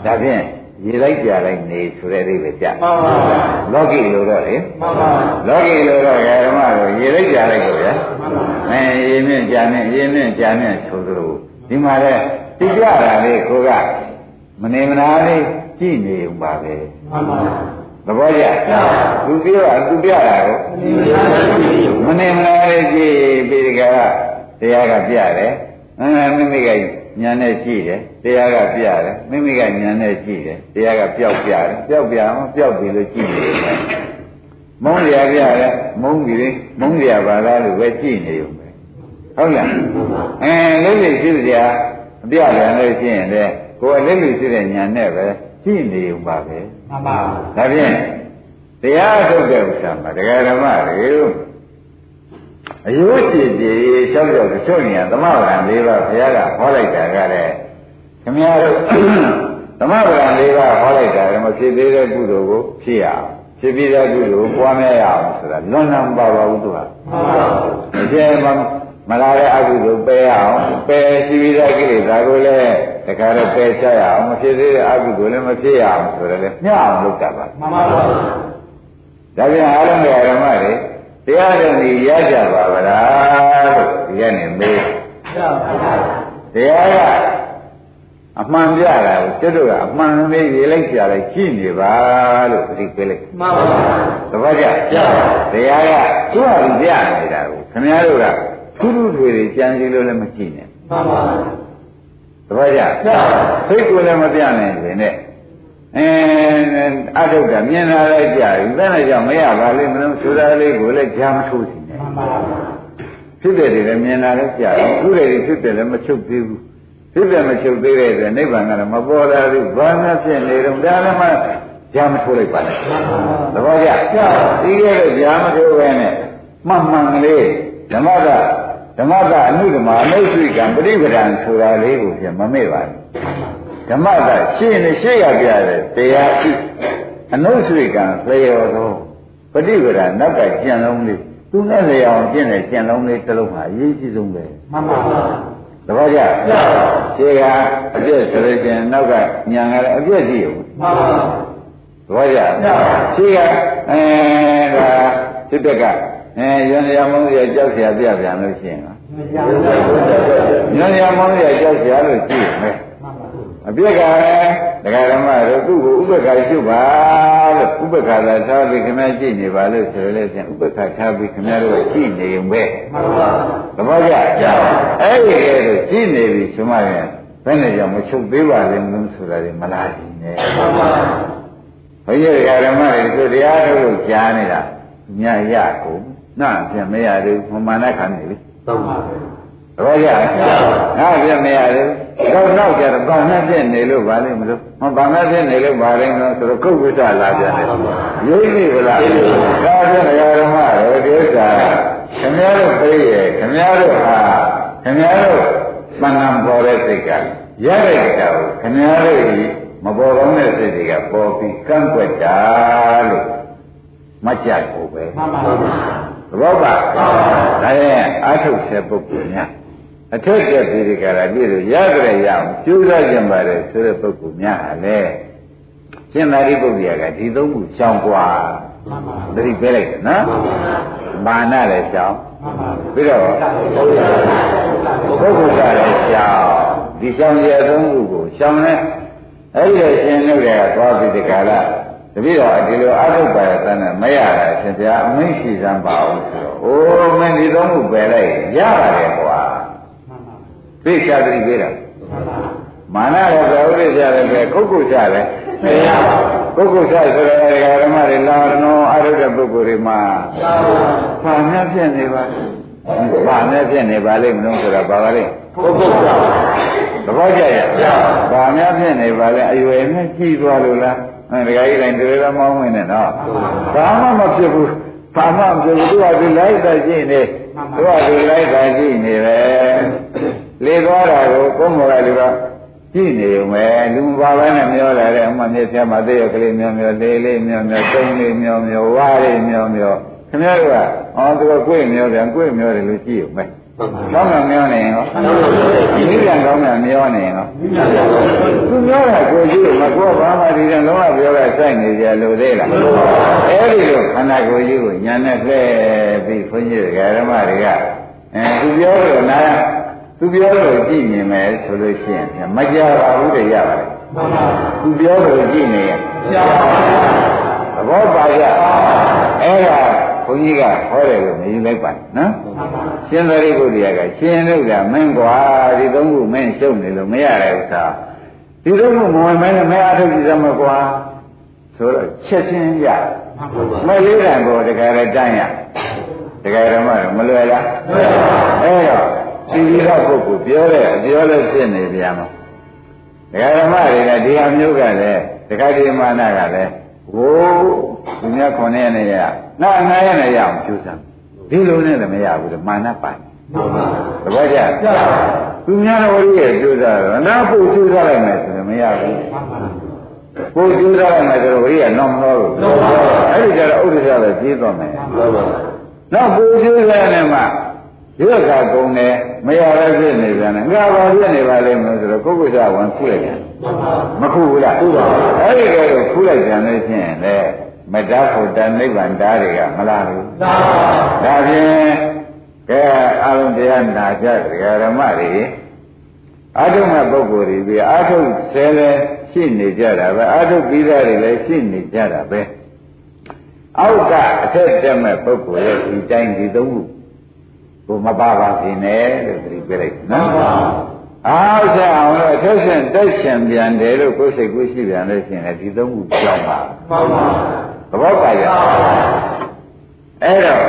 ဒါဖြင့်ရေလိုက်ကြလိုက်နေဆိုတဲ့အိဗယ်ကြမှန်ပါလောကီလိုတော့လေမှန်ပါလောကီလိုတော့ဓမ္မတို့ရေလိုက်ကြလိုက်ကိုဗျာမှန်ပါရေမြင့်ကြာမြင့်ရေမြင့်ကြာမြင့်ဆိုသလိုဒီမှာလဲသိကြတာလေးကိုကမနေမနာလေးကြည့်နေုံပါပဲမှန်ပါသဘောကျသူပြောတာသူပြတာကိုမနေမနာလေးကြည့်ပြီးဒီကတရားကပြတယ်မိမိကညာနဲ့ကြည့်တယ်တရားကပြတယ်မိမိကညာနဲ့ကြည့်တယ်တရားကပျောက်ပြတယ်ပျောက်ပြအောင်ပျောက်ပြီလို့ကြည့်နေတယ်မုန်းရပြတယ်မုန်းပြီမုန်းရပါလားလို့ပဲကြည့်နေုံပဲဟုတ်လားလိမ့်လိမ့်ရှိစရာအပြပြန်လို့ရှိရင်လေကိုယ်လိမ့်လိမ့်ရှိတဲ့ညာနဲ့ပဲကြည့်နေုံပါပဲမှန်ပါဒါဖြင့်တရားထုတ်တဲ့ဥစ္စာမှာတရားဓမ္မတွေအယုတ်ရှိကြည်လျှောက်ကြောက်တချို့နေရာသမဗရံ၄ပါးဘုရားကဟောလိုက်တာကလည်းခင်ဗျားတို့သမဗရံ၄ပါးဟောလိုက်တာကမဖြစ်သေးတဲ့ကုသိုလ်ကိုဖြစ်ရအောင်ဖြစ်ပြီးတဲ့ကုသိုလ်ကိုပွားများရအောင်ဆိုတာလွန်လွန်ပါပါဘူးသူကမှန်ပါဘူးအကျဉ်းမလာတဲ့အကုသိုလ်ပယ်ရအောင်ပယ်ရှိပြီးတဲ့ကိလေသာကိုလည်းတခါတော့ပယ်ချရအောင်မဖြစ်သေးတဲ့အကုသိုလ်လည်းမဖြစ်ရအောင်ဆိုတော့လေမျှအောင်လုပ်တာပါမှန်ပါဘူးဒါပြန်အားလုံးရဲ့ဓမ္မတွေတရားတော်ကြီးရကြပါဗလားလို့ဒီကနေ့မေးတရားကအမှန်ပြတာကိုကျွတ်တို့ကအမှန်လေးရေးလိုက်ကြလိုက်ကြည့်နေပါလို့ဒီပြေးလိုက်မှန်ပါပါသဘောကျတရားကသူ့ဟာသူပြနေတာကိုခင်ဗျားတို့ကထူးထူးထွေတွေကြံစီလို့လည်းမကြည့်နဲ့မှန်ပါ ဘောကြစိတ်ကိုလည်းမပြနိုင်ရင်နဲ့အထုတ်တာမြင်လာလိုက်ကြပြီဘယ်နဲ့ကြောင့်မရပါလိမ့်မလို့ဆိုတာလေးကိုလည်းကြားမထိုးစီနဲ့ဖြစ်တယ်တွေလည်းမြင်လာလိုက်ကြပြီခုတည်းဖြစ်တယ်လည်းမချုပ်သေးဘူးဖြစ်တယ်မချုပ်သေးတဲ့အတွက်နိဗ္ဗာန်ကတော့မပေါ်လာဘူးဘာမှဖြစ်နေတော့ဒါလည်းမှကြားမထိုးလိုက်ပါနဲ့သဘောကျပြီးခဲ့တဲ့ကြားမထိုးပဲနဲ့မှန်မှန်လေးဓမ္မကအနုဓမ္မအနုရှိကံပရိပဒံဆိုတာလေးကိုပြန်မမေ့ပါနဲ့ဓမ္မကရှင်းနေရှေ့ရပြတယ်တရားရှိအနုရှိကံသေရောသောပရိပဒံနောက်ကကျင့်လုံးလေးသူနဲ့လျောင်ကျင့်တဲ့ကျင့်လုံးလေးတစ်လုံးဟာအရေးကြီးဆုံးပဲမှန်ပါပါသဘောကျရှေ့ကအပြည့်ဆိုလို့ရှိရင်နောက်ကညာကလည်းအပြည့်ကြည့်ရုံမှန်ပါပါသဘောကျရှေ့ကဒါစစ်တက်ကရန်ရမောင်းရကြောက်เสียပြပြန်လို့ရှိရင်ရန်ရမောင်းရကြောက်เสียလို့ကြည့်မယ်အပြစ်ကလည်းဒကာဓမ္မတို့သူ့ကိုဥပ္ပခါရှုပါလို့ဥပ္ပခါသာထားပြီးခင်ဗျားကြည့်နေပါလို့ဆိုလို့ရှိရင်ဥပ္ပခါထားပြီးခင်ဗျားတို့ကြည့်နေုံပဲသဘောကျအဲ့ဒီကဲတော့ကြည့်နေပြီဆိုမှရင်ဘယ်နဲ့ကြောင့်မချုပ်သေးပါလဲမလို့ဆိုတာတွေမလားကြည့်နေဘုန်းကြီးဒကာဓမ္မတွေဆိုတရားထုတ်လို့ကြားနေတာညရကုန်နာပြန်မရသေးဘူးမာနခံနေပြီသုံးပါပဲဘောရငါပြန်မရသေးဘူးတော့နောက်ကြတော့ဘာနဲ့ဖြစ်နေလို့ဗာလိမ့်မလို့ဘာနဲ့ဖြစ်နေလို့ဗာလိမ့်လို့ဆိုတော့ကုတ်ဝိသလာပြန်တယ်ရိပ်နေဗလားဒါပြန်ဓမ္မတွေဒီဥစ္စာခင်ဗျားတို့ပြေးရခင်ဗျားတို့ဟာခင်ဗျားတို့မန္တန်ပေါ်တဲ့စိတ်ကရတဲ့ကြောင်ခင်ဗျားတို့မပေါ်ကောင်းတဲ့စိတ်တွေကပေါ်ပြီးကန့်ကွက်တာလို့မကြိုက်ဘူးပဲမှန်ပါပါသဘောပါဒါရဲ့အာထုတ်တဲ့ပုဂ္ဂိုလ်များအထက်ကျက်ဒီကရာပြည့်လို့ရတဲ့ရအောင်ကျိုးစားကြပါတယ်ဆိုတဲ့ပုဂ္ဂိုလ်များဟာလေရှင်းသာရိပုတ္တရာကဒီသုံးခုရှောင်กว่าမှန်ပါသတိပေးလိုက်တယ်နော်မာနလည်းရှောင်ပြီးတော့ပုဂ္ဂိုလ်ကလည်းရှောင်ဒီရှောင်ရသုံးခုကိုရှောင်နဲ့အဲ့ဒီရှင်တို့တွေကသွားပြီးဒီကရာတပည့်တော်ဒီလိုအထုတ်ပါရတဲ့နဲ့မရတာရှင်ဗျာအမိန့်ရှိစမ်းပါအောင်ဆိုတော့အိုးမင်းဒီသုံးခုပယ်လိုက်ရပါတယ်ကွာသိချာတိပေးတာမာနရောဘယ်ဥစ္စာလဲပဲကုက္ကုဆလည်းမရပါဘူးကုက္ကုဆဆိုတဲ့ဓမ္မတွေလာတော်အထုတ်တဲ့ပုဂ္ဂိုလ်တွေမှာဘာများဖြစ်နေပါဘာများဖြစ်နေပါလိမ့်မလို့ဆိုတာဘာပါလိမ့်ကုက္ကုဆသဘောကျရဲ့ဘာများဖြစ်နေပါလဲအရွယ်နဲ့ကြည့်သွားလို့လားဒကာကြီးတိုင်းတွေလည်းမောင်းဝင်နေတော့ဘာမှမဖြစ်ဘူးဘာမှမဖြစ်ဘူးသူကဒီလိုက်တာကြည့်နေသူကဒီလိုက်တာကြည့်နေပဲလေသွားတာကိုကိုယ်မော်လိုက်လို့ကြည့်နေုံပဲလူဘာပဲနဲ့မျောလာတဲ့အမှမျက်ဖြာမှာတည့်ရကလေးမျောမျောလေးလေးမျောမျောတုံးလေးမျောမျောဝါးလေးမျောမျောခင်ဗျားတို့ကသူကကိုယ်မျောတယ်ကိုယ်မျောတယ်လို့ကြည့်ုံပဲကောင်းမှမျောနေရင်ဟောဒီကံကောင်းမှမျောနေရင်ဟောသူမျောတာကိုကြည့်မကောဘာမှဒီကံလုံးဝပြောတာစိုက်နေကြလို့သေးလားအဲ့ဒီလိုခန္ဓာကိုယ်ကြီးကိုညာနဲ့လှည့်ပြီးခွင့်ကြီးဓမ္မတွေကသူပြောလို့နားသူပြောလို့ကြည့်မြင်မယ်ဆိုလို့ရှိရင်မကြပါဘူးတည်းရပါတယ်သူပြောလို့ကြည့်နေရင်သဘောပါကြအဲ့ဒါဘုန်းကြီးကဟောတယ်လို့မယူလိုက်ပါနော်ရှင်သာရိပုတ္တရာကရှင်တို့ကမင်းကွာဒီသုံးခုမင်းရှုပ်နေလို့မရတဲ့ဥစ္စာဒီသုံးခုမဝင်မဲနဲ့မအားထုတ်ကြည့်စမ်းမကွာဆိုတော့ချက်ချင်းရမလေးတန်ကိုတကယ်လည်းတန်းရတကယ်ဓမ္မတော့မလွယ်လားအဲ့တော့ဒီလိုပုဂ္ဂိုလ်ပြောလို့ဖြစ်နေပြန်မှာဒကာဓမ္မတွေကဒီအမျိုးကလည်းဒကာဒီမာနကလည်းဟိုးသူများ9ရက်နဲ့ရနာ9ရက်နဲ့ရအောင်ကျူးစမ်းဒီလိုနဲ့လည်းမရဘူးလေမာနပိုင်သဘောကျသူများတော်ရဲ့ကျူးစားတော့နာပုတ်ကျူးစားလိုက်မယ်ဆိုရင်မရဘူးပုတ်ကျူးစားလိုက်မယ်ဆိုတော့ဝိရိယတော့မလို့အဲ့ဒီကြတော့ဥဒ္ဒရာလည်းပြေးသွားမယ်နောက်ပုတ်ကျူးစားနေမှဒီကကုံတယ်မရရဖြစ်နေပြန်တယ်ငါဘာဖြစ်နေပါလိမ့်မလို့ဆိုတော့ပုဂ္ဂိုလ်ဝန်ခုလိုက်တယ်မခုဘူးလားအဲ့ဒီကဲတော့ခုလိုက်ပြန်လို့ရှိရင်လေမတ္တဖို့တနိဗ္ဗာန်ဓာတ်တွေကမလားဘူးဒါဖြင့်ကဲအလုံးတရားနာကြတရားဓမ္မတွေအာထုမဲ့ပုဂ္ဂိုလ်တွေပြီးအာထုဆဲလဲရှိနေကြတာပဲအာထုပြီးသားတွေလည်းရှိနေကြတာပဲအောက်ကအထက်တက်မဲ့ပုဂ္ဂိုလ်ရဲ့ဒီတိုင်းဒီသုံးခုကိုမပါပါစေနဲ့လို့သတိပေးလိုက်နော် အားဆက်အောင်လို့အထက်ရှင်တက်ရှင်ပြန်တယ်လို့ကိုယ်စိတ်ကိုရှိပြန်လို့ရှိရင်ဒီသုံးခုကြောက်ပါမှန်ပါသဘောပါရဲ့အဲ့တော့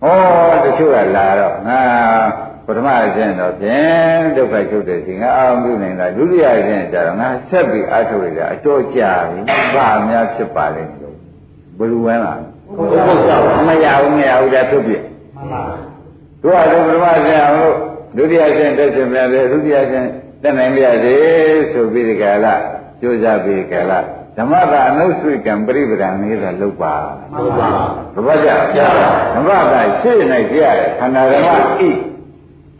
ဟောတချို့ကလာတော့ငါပထမအရှင်တော့ဖြင့်ဒုက္ခချုပ်တဲ့ရှင်ငါအောင်ပြုနေတာဒုတိယအရှင်ကျတော့ငါဆက်ပြီးအားထုတ်ရတာအတော်ကြာပြီဘာအများဖြစ်ပါလိမ့်လို့ဘယ်လိုဝမ်းလားမရဘူးဒါထုတ်ပြမှန်ပါတို့ကပထမအရှင်အောင်လို့ဒုတိယရှင်တက်ရှင်ပြန်တယ်ဒုတိယရှင်တက်နိုင်ပြစေဆိုပြီးဒီကလာကြိုးစားပြီးကလာဓမ္မကအနုဆွေကံပရိပဒံနေတာလုပ်ပါမှန်ပါသဘောကျဓမ္မကရှေ့၌ကြရတယ်ခန္ဓာဓမ္မဣ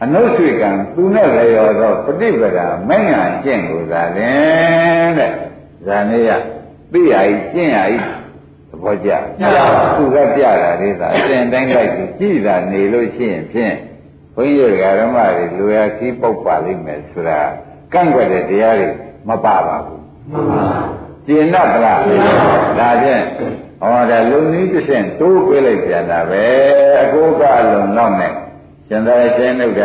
အနုဆွေကံသူနဲ့လျော်သောပฏิပဒံမဉ္ဇဉ်ကျင့်ကိုသာတဲ့ဇာနေယသိရဤကျင့်ရဤသဘောကျသူကပြတာလေးသာအစဉ်တိုင်းလိုက်ကြည့်တာနေလို့ရှိရင်ဖြင့်ဘုန်းကြီးဓမ္မတွေလူရခီးပုတ်ပါလိမ့်မယ်ဆိုတာကန့်ကွက်တဲ့တရားတွေမပါပါဘူးမှန်ပါကျင့်တတ်လားဒါဖြင့်ဟောဒါလုံနည်းတစ်ဆင့်တိုးပေးလိုက်ပြန်တာပဲအကိုကအလုံးတော့နဲ့ရှင်သာရှင်တို့က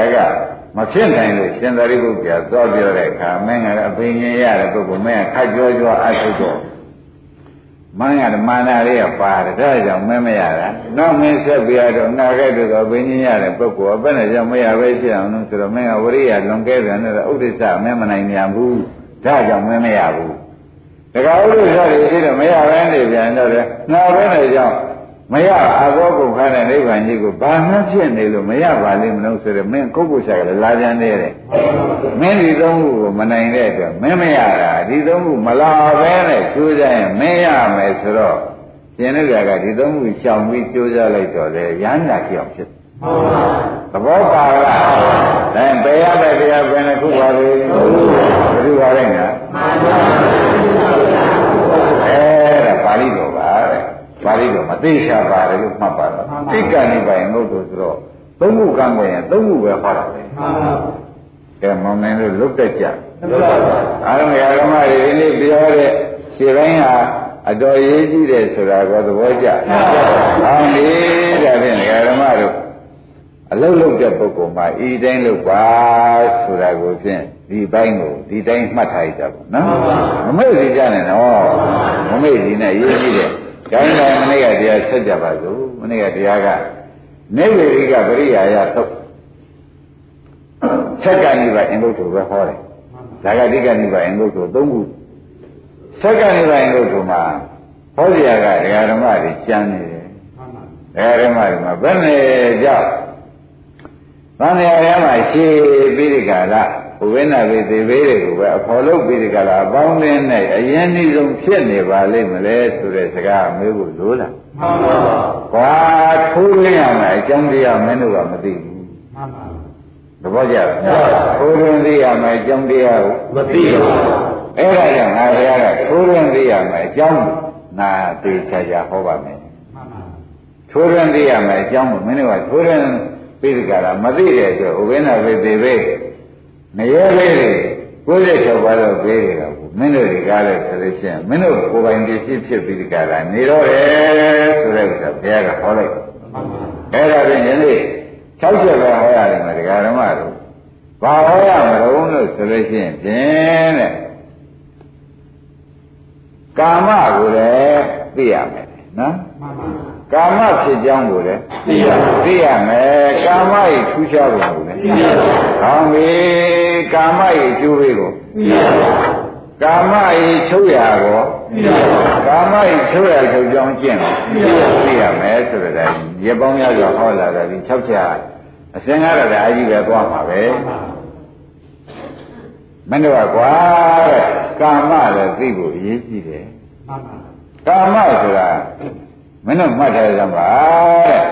မဖြစ်နိုင်လို့ရှင်သာရိပုတ္တရာသွားပြောတဲ့အခါမင်းကအဘိညာဉ်ရတဲ့ပုဂ္ဂိုလ်မင်းကခက်ကြောကြောအထုတော့မင်းကမာနလေးကပါတယ်ဒါကြောင့်မင်းမရတာနောက်မင်းဆက်ပြရတော့နာခဲ့တော့ဘိညာဉ်ရတဲ့ပုဂ္ဂိုလ်ဘယ်နဲ့ကြောင့်မရပဲရှိအောင်လို့ဆိုတော့မင်းကဝရိယလွန်ကဲပြန်တော့ဥဒိစ္စမင်းမနိုင်ပြန်ဘူးဒါကြောင့်မင်းမရဘူးတခါဥဒိစ္စတွေရှိတော့မရပဲနေပြန်တော့လေနောက်ပဲနေကြောင့်မရအဘောကုခါတဲ့နိဗ္ဗာန်ကြီးကိုဘာမှဖြစ်နေလို့မရပါလိမ့်မလို့ဆိုတော့မင်းကိုယ့်ကိုယ်ရှာကလည်းလာပြန်နေတဲ့မင်းဒီသုံးခုကိုမနိုင်တဲ့အတွက်မင်းမရတာဒီသုံးခုမလာပဲနဲ့ကျိုးစားရင်မင်းရမယ်ဆိုတော့ရှင်တို့ကဒီသုံးခုရှောင်ပြီးကျိုးစားလိုက်တော့လေရဟန္တာဖြစ်အောင်ဖြစ်သဘောပါလားဒါပေရတဲ့တရားဘယ်နှခုပါလဲဘယ်လိုပါလဲညာဒါပါဠိတော်ပါတဲ့ပါဠိတော်မသိချပါတယ်လို့မှတ်ပါတော့တိက္ကဏိပိုင်ငုတ်တို့ဆိုတော့သုံးခုကံွယ်ရင်သုံးခုပဲဟောတာပဲကဲမောင်နိုင်လို့လုတ်တက်ကြအားလုံးဓမ္မတွေဒီနေ့ပြောတဲ့ခြေပိုင်းဟာအတော်ရေးကြည့်တယ်ဆိုတာကိုသဘောကျအောင်လေဒါဖြင့်ဓမ္မတို့အလုတ်လုတ်တဲ့ပုဂ္ဂိုလ်မှာဤတိုင်းလုတ်ပါဆိုတာကိုဖြင့်ဒီပိုင်းကိုဒီတိုင်းမှတ်ထားရတာပေါ့နော်မမေ့စီကြနဲ့နော်မမေ့စီနဲ့ရေးကြည့်တယ်ဒါနဲ့မနေ့ကတရားဆက်ကြပါစို့မနေ့ကတရားကနေဝေရိကပရိယာယသုတ်ဆက်ကနိဗ္ဗာန်အင်္ဂုတ္တပဲဟောတယ်ဒါကတိကနိဗ္ဗာန်အင်္ဂုတ္တသုံးခုဆက်ကနိဗ္ဗာန်အင်္ဂုတ္တမှာဟောစရာကဒကာဓမ္မတွေကျမ်းနေတယ်ဒကာဓမ္မတွေမှာဘယ်နဲ့ကြောင့်သံဃာရမှာရှေးပြီးဒီကလာဘုဝိနဝေသေဘေးတွေကိုပဲအဖော်လုပ်ပြီးဒီကလာအပေါင်းနဲ့နဲ့အရင်နှီးဆုံးဖြစ်နေပါလိမ့်မလဲဆိုတဲ့စကားမေးဖို့လိုလားမှန်ပါပါကွာထိုးရင်းရမယ်အကြောင်းတရားမင်းတို့ကမသိဘူးမှန်ပါသဘောကျလားထိုးရင်းသိရမယ်အကြောင်းတရားကိုမသိဘူးအဲ့ဒါကြောင့်ငါဘုရားကထိုးရင်းသိရမယ်အကြောင်းနာသိချာချာဟောပါမယ်မှန်ပါထိုးရင်းသိရမယ်အကြောင်းကိုမင်းတို့ကထိုးရင်းပြီးဒီကလာမသိတဲ့အတွက်ဥပိ္ပနာဝေသေဘေးမရဲလေး96ပါးတော့ပေးတယ်ကောမင်းတို့တွေကလည်းဆိုလို့ရှိရင်မင်းတို့ကိုယ်ပိုင်ပြည့်ဖြစ်ပြီးဒီကလာနေတော့တယ်ဆိုတဲ့ဥစ္စာဘုရားကဟောလိုက်အဲ့ဒါဖြင့်ယနေ့60ပါးဟောရတယ်မှာဒကာဓမ္မတို့ဘာဟောရမလို့လို့ဆိုလို့ရှိရင်ဖြင့်တဲ့ကာမကိုလည်းသိရမယ်နော်ကာမဖြစ်ကြောင်းကိုလည်းသိရမယ်ကာမ၏ထူးခြားပုံကိုလည်းသိရမယ်။ကောင်းပြီကာမ၏အကျိုးပေးကိုသိရမယ်။ကာမ၏ချုပ်ရာကိုသိရမယ်။ကာမ၏ချုပ်ရာချုပ်ကြောင်းကျင့်ကိုသိရမယ်ဆိုတဲ့ရေပေါင်းများစွာဟောလာတယ်ဒီ6ချက်အစင်ကားတော့အကြီးပဲသွားမှာပဲ။မင်းတို့ကကွာတဲ့ကာမလည်းသိဖို့အရေးကြီးတယ်။ကာမဆိုတာမင်းတို့မှတ်ထားကြပါတဲ့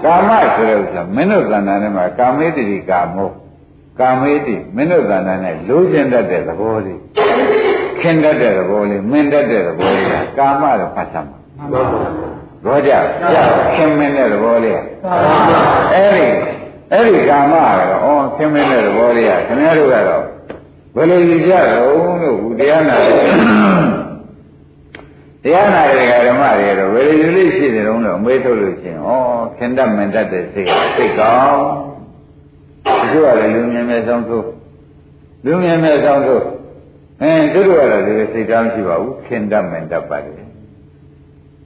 ကာမဆိုတဲ့ဥစ္စာမင်းတို့သဏ္ဍာန်ထဲမှာကာမေတ္တိကာမောကာမေတ္တိမင်းတို့သဏ္ဍာန်နဲ့လိုချင်တတ်တဲ့သဘောလေးခင်တတ်တဲ့သဘောလေးမင်းတတ်တဲ့သဘောလေးကာမလို့ဖတ်သမှာဘောကြခင်မင်းတဲ့သဘောလေးအဲ့ဒီကာမကတော့ဩခင်မင်းတဲ့သဘောလေးကခင်ဗျားတို့ကတော့ဘယ်လိုယူကြတော့လို့တရားနာတရားနာတဲ့ဓမ္မတွေတော့ဝေလူလေးရှိတယ်တော့အမေးထုတ်လို့ချင်းဩခင်တတ်မင်တတ်တဲ့စိတ်ကစိတ်ကောင်း ချို့ကလည်းလူမြင်မဲ့ဆောင်ထိုးလူမြင်မဲ့ဆောင်ထိုးသူတို့ကတော့ဒီစိတ်တောင်းရှိပါဘူးခင်တတ်မင်တတ်ပါတယ်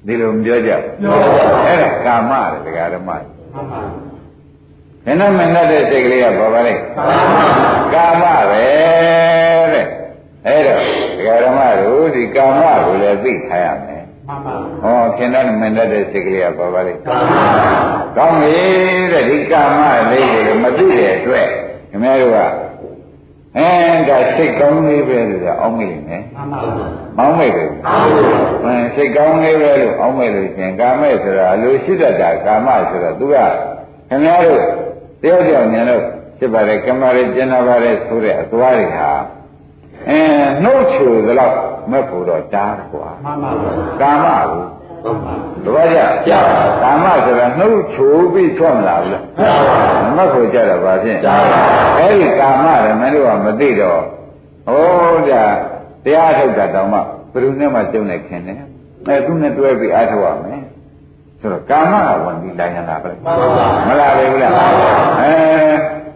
ဒီလိုမပြောကြဘူးအဲ့ဒါကာမလေဒကာဓမ္မခင်တတ်မင်တတ်တဲ့စိတ်ကလေးကဘာပါလဲကာမပဲတဲ့အဲ့တော့ဒကာဓမ္မတို့ဒီကာမကိုလည်းသိထားရမယ်ဟောခင်တတ်မင်တတ်တဲ့စိတ်ကလေးကဘာပါလဲကောင်းပြီတဲ့ဒီကာမလေးကိုမသိတဲ့အတွက်ခင်ဗျားတို့ကဒါစိတ်ကောင်းလေးပဲလို့အောင်းမိနေတယ်မောင်းမိတယ်စိတ်ကောင်းလေးပဲလို့အောင်းမိလို့ရှင်ကာမဲဆိုတာအလိုရှိတတ်တာကာမဆိုတော့သူကခင်ဗျားတို့တယောက်တယောက်ဉာဏ်တော့ဖြစ်ပါတယ်ကမ္မရေကျင်နာပါတယ်ဆိုတဲ့အသွားတွေဟာနှုတ်ချူသလောက်မက်ဖို့တော့တားกว่าကာမကိုတပည့်ကြကာမဆိုတာနှုတ်ချူပြီးထွက်မလာဘူးလားမက်ဖို့ကြတော့ဗာဖြင့်အဲ့ဒီကာမရမင်းတို့ကမသိတော့ဟောတရားထုတ်တာတောင်မှဘယ်သူနဲ့မှကျုံနေခင်တယ်သူနဲ့တွဲပြီးအားထုတ်ရမယ်ဆိုတော့ကာမကဝင်ပြီးလိုက်ရတာပဲမလားပဲဘူးလား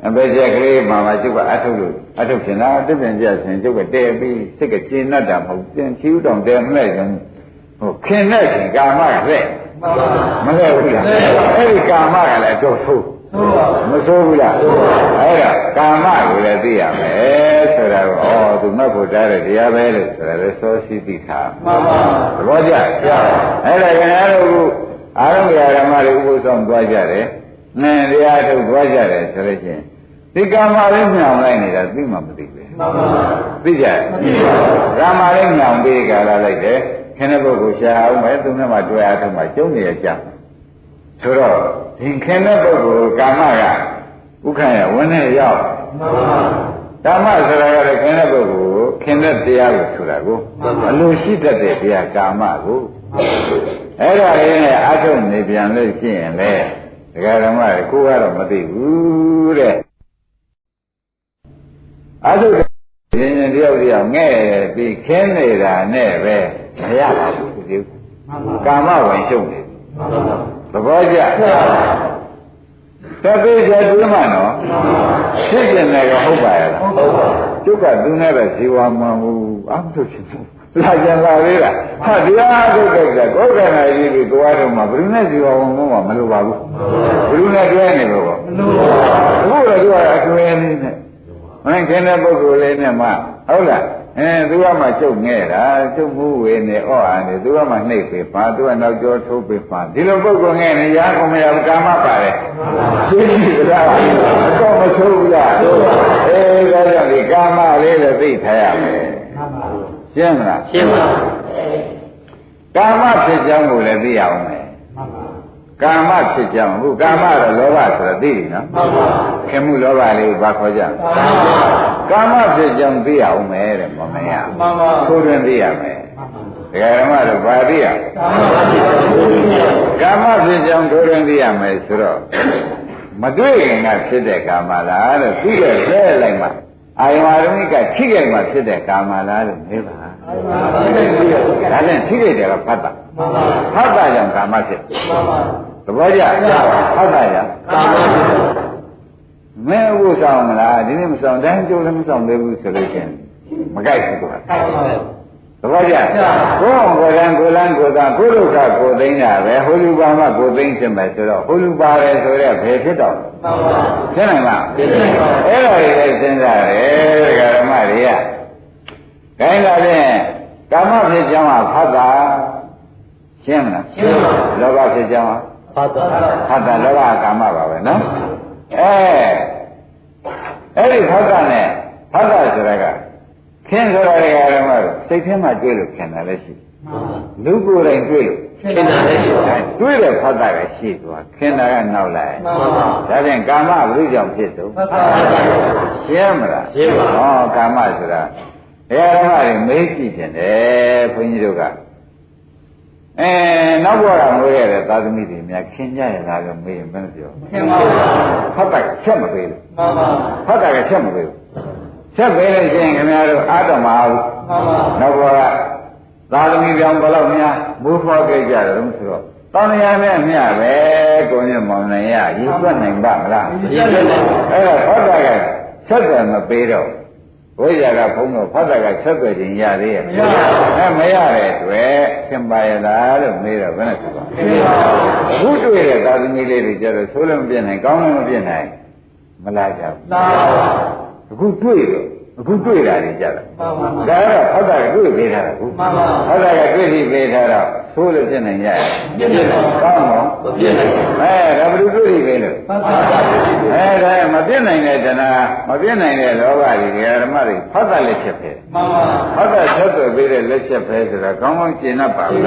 အဘယ်ချက်ကလေးမှကျုပ်ကအထုတ်လို့အထုတ်ရှင်တာတစ်ပင်ကြဆင်ကျုပ်ကတဲပြီးစိတ်ကကျဉ်တ်တာမဟုတ်ပြန်ချီးတောင်တဲမလဲကြဘူးခင်တဲ့ခင်ကာမကလက်မလဲဘူးလားအဲ့ဒီကာမကလည်းတော့ဆိုးမဆိုးဘူးလားအဲ့ဒါကာမကိုလည်းသိရမယ်ဆိုတာကိုသူမှတ်ဖို့တားတဲ့တရားပဲလို့ဆိုတာလည်းစောစီသိထားမှန်ပါသဘောကျအဲ့ဒါခင်ဗျားတို့အာရုံဓမ္မတွေဥပုသ်ဆောင်သွားကြတယ်တရားထုတ်သွားကြတယ်ဆိုလို့ချင်းဒီကာမလေးမြောင်လိုက်နေတာသိမှမသိပဲမှန်ပါသိကြကာမလေးမြောင်ပြီးကြလာလိုက်တယ်ခင်တဲ့ပုဂ္ဂိုလ်ရှာအောင်ပဲသူနဲ့မှတွေ့အားထုတ်မှကျုံနေရကြဆိုတော့ဒီခင်တဲ့ပုဂ္ဂိုလ်ကာမကဥက္ခရဝင်းနဲ့ရောက်ဓမ္မဆိုတာကလည်းခင်တဲ့ပုဂ္ဂိုလ်ခင်တဲ့တရားကိုဆိုတာကိုအလိုရှိတတ်တဲ့တရားကာမကိုအဲ့ဒါလေးနဲ့အထုတ်နေပြန်လို့ရှိရင်လေဒကာဓမ္မကိုကတော့မသိဘူးတဲ့အထုတ်ရင်တယောက်တယောက်ငဲ့ပြီးခင်းနေတာနဲ့ပဲမရပါဘူးဒီကာမဝင်ရှုပ်နေသဘောကျတပိစ္ဆေတွေးမှနော်ဖြစ်ကျင်တယ်ကဟုတ်ပါရဲ့လားဟုတ်ပါကျုပ်ကသူနဲ့ပဲဇီဝမှန်ဘူးအမှထုတ်ချင်ဘူးလာကြလာသေးလားဟာတရားထုတ်ကြတာကိုယ်ကနာကြီးဒီကိုယ်တော်မှာဘယ်သူနဲ့ဇီဝမှန်မှမလိုပါဘူးဘယ်သူနဲ့တွဲနေလို့ပေါ့မလိုပါဘူးအခုတော့သူကအကျွေးလေးနဲ့မင်းခင်တဲ့ပုဂ္ဂိုလ်လေးနဲ့မှဟုတ်လားသူကမှကျုပ်ငဲ့တာကျုပ်မှုဝေနေဩအာနေသူကမှနှိပ်ပေးပါသူကနောက်ကျောထိုးပေးပါဒီလိုပုဂ္ဂိုလ်ငဲ့နေရာကုန်မရကာမပါတယ်သိပြီလားအတော့မဆိုးဘူးလားဒါကြောင့်ဒီကာမလေးလည်းသိထားရမယ်ရှင်းမလားရှင်းပါကာမဖြစ်ကြောင်းကိုလည်းသိရအောင်မယ်ကာမဖြစ်ကြောင်းအခုကာမတော့လောဘဆိုတော့သိပြီနော်ခင်မှုလောဘလေးဘာခေါ်ကြကာမဖြစ်ကြောင်းသိရအောင်မယ်တဲ့မမရဆိုတွင်သိရမယ်ဒကာဓမ္မတို့ဘာသိရကာမဖြစ်ကြောင်းဆိုတွင်သိရမယ်ဆိုတော့မတွေ့ခင်ကဖြစ်တဲ့ကာမလားတဲ့သိတဲ့ဆဲလိုက်မှအာယဝရမိကချိခဲ့မှဖြစ်တဲ့ကာမလားလို့မေးပါဒါနဲ့ချိခဲ့တယ်ကဖတ်တာဖတ်တာကြောင့်ကာမဖြစ်သဘောကျဖတ်တာကြောင့်ကာမဖြစ်မင်းဥစ္စာမလားဒီနေ့မဆောင်တိုင်းကျိုးလည်းမဆောင်သေးဘူးဆိုလို့ချင်းမကြိုက်ဘူးကွာသဘောကျကိုယ်ကိုယ်တန်းကိုယ်လန်းကိုယ်သာကိုယ်ဒုက္ခကိုယ်သိမ်းတာပဲဟိုလူပါမှကိုယ်သိမ်းဖြစ်မယ်ဆိုတော့ဟိုလူပါတယ်ဆိုတော့ဘယ်ဖြစ်တော့ရှင်းနိုင်လားအဲ့ဒါတွေလည်းစဉ်းစားတယ်ဒကာဓမ္မတွေကခိုင်းလာတဲ့ကာမဖြစ်ကြောင်းကဖတ်တာရှင်းမလားရှင်းပါလောဘဖြစ်ကြောင်းကဖတ်တာလောဘကာမပါပဲနော်အဲ့ဒီဖတ်တာနဲ့ဖတ်တာဆိုတာကခင်ဆိုတာဓမ္မတို့စိတ်ထဲမှာတွေ့လို့ခင်တာလည်းရှိလူကိုယ်တိုင်တွေ့လို့ခင်တာလည်းရှိတွေ့တဲ့ဖတ်တာကရှိသွားခင်တာကနောက်လိုက်ဒါဖြင့်ကာမဘုရားကြောင့်ဖြစ်တော့ရှင်းမလားရှင်းပါဟောကာမဆိုတာဓမ္မတွေမေးကြည့်တယ်ဘုန်းကြီးတို့ကနောက်ဘဝကမွေးရတဲ့သာသမီတွေများခင်ကြရလားလို့မေးရင်ဘယ်လိုပြောခင်ပါဘူးဖတ်တာချက်မပေးလို့မှန်ပါဖတ်တာကချက်မပေးဘူးချက်ပေးလို့ရှိရင်ခင်ဗျားတို့အာတမအောင်နောက်ဘဝကသာသမီပြောင်းဘယ်လောက်များမူးဖော်ခဲ့ကြတယ်လို့ဆိုတော့တောင်းရနဲ့မြပဲကိုင်းရမောင်နိုင်ရ ရယူသွတ်နိုင်ပါမလားအဲ့တော့ဖောက်တာကဆက်တယ်မပေးတော့ဝိဇ္ဇာကဘုံတော့ဖောက်တာကဆက်တယ်ခြင်းရသေးရဲ့မရတဲ့တွေ့သင်ပါရလားလို့မေးတော့ဘယ်နဲ့ဆိုပါအခုတွေ့တဲ့သာသမီလေးတွေကျတော့ဆိုးလည်းမပြတ်နိုင်ကောင်းလည်းမပြတ်နိုင်မလားကြဘူးအခုတွေ့တော့အခုတွေ့တာတွေကြတာဒါတော့ဟောတာကတွေ့ပေးထားတာခုဟောတာကတွေ့ပြီးပေးထားတော့ဆိုးလို့ဖြစ်နိုင်ရဲ့ကောင်းတော့မပြည့်နိုင်ဒါဘယ်လိုတွေ့ပြီးပေးလို့ဒါမပြည့်နိုင်တဲ့တဏှာမပြည့်နိုင်တဲ့လောဘတွေဓမ္မတွေဟောတာလက်ချက်ပဲဟောတာဆက်သွယ်ပေးတဲ့လက်ချက်ပဲဆိုတော့ကောင်းကောင်းရှင်းတတ်ပါဘူး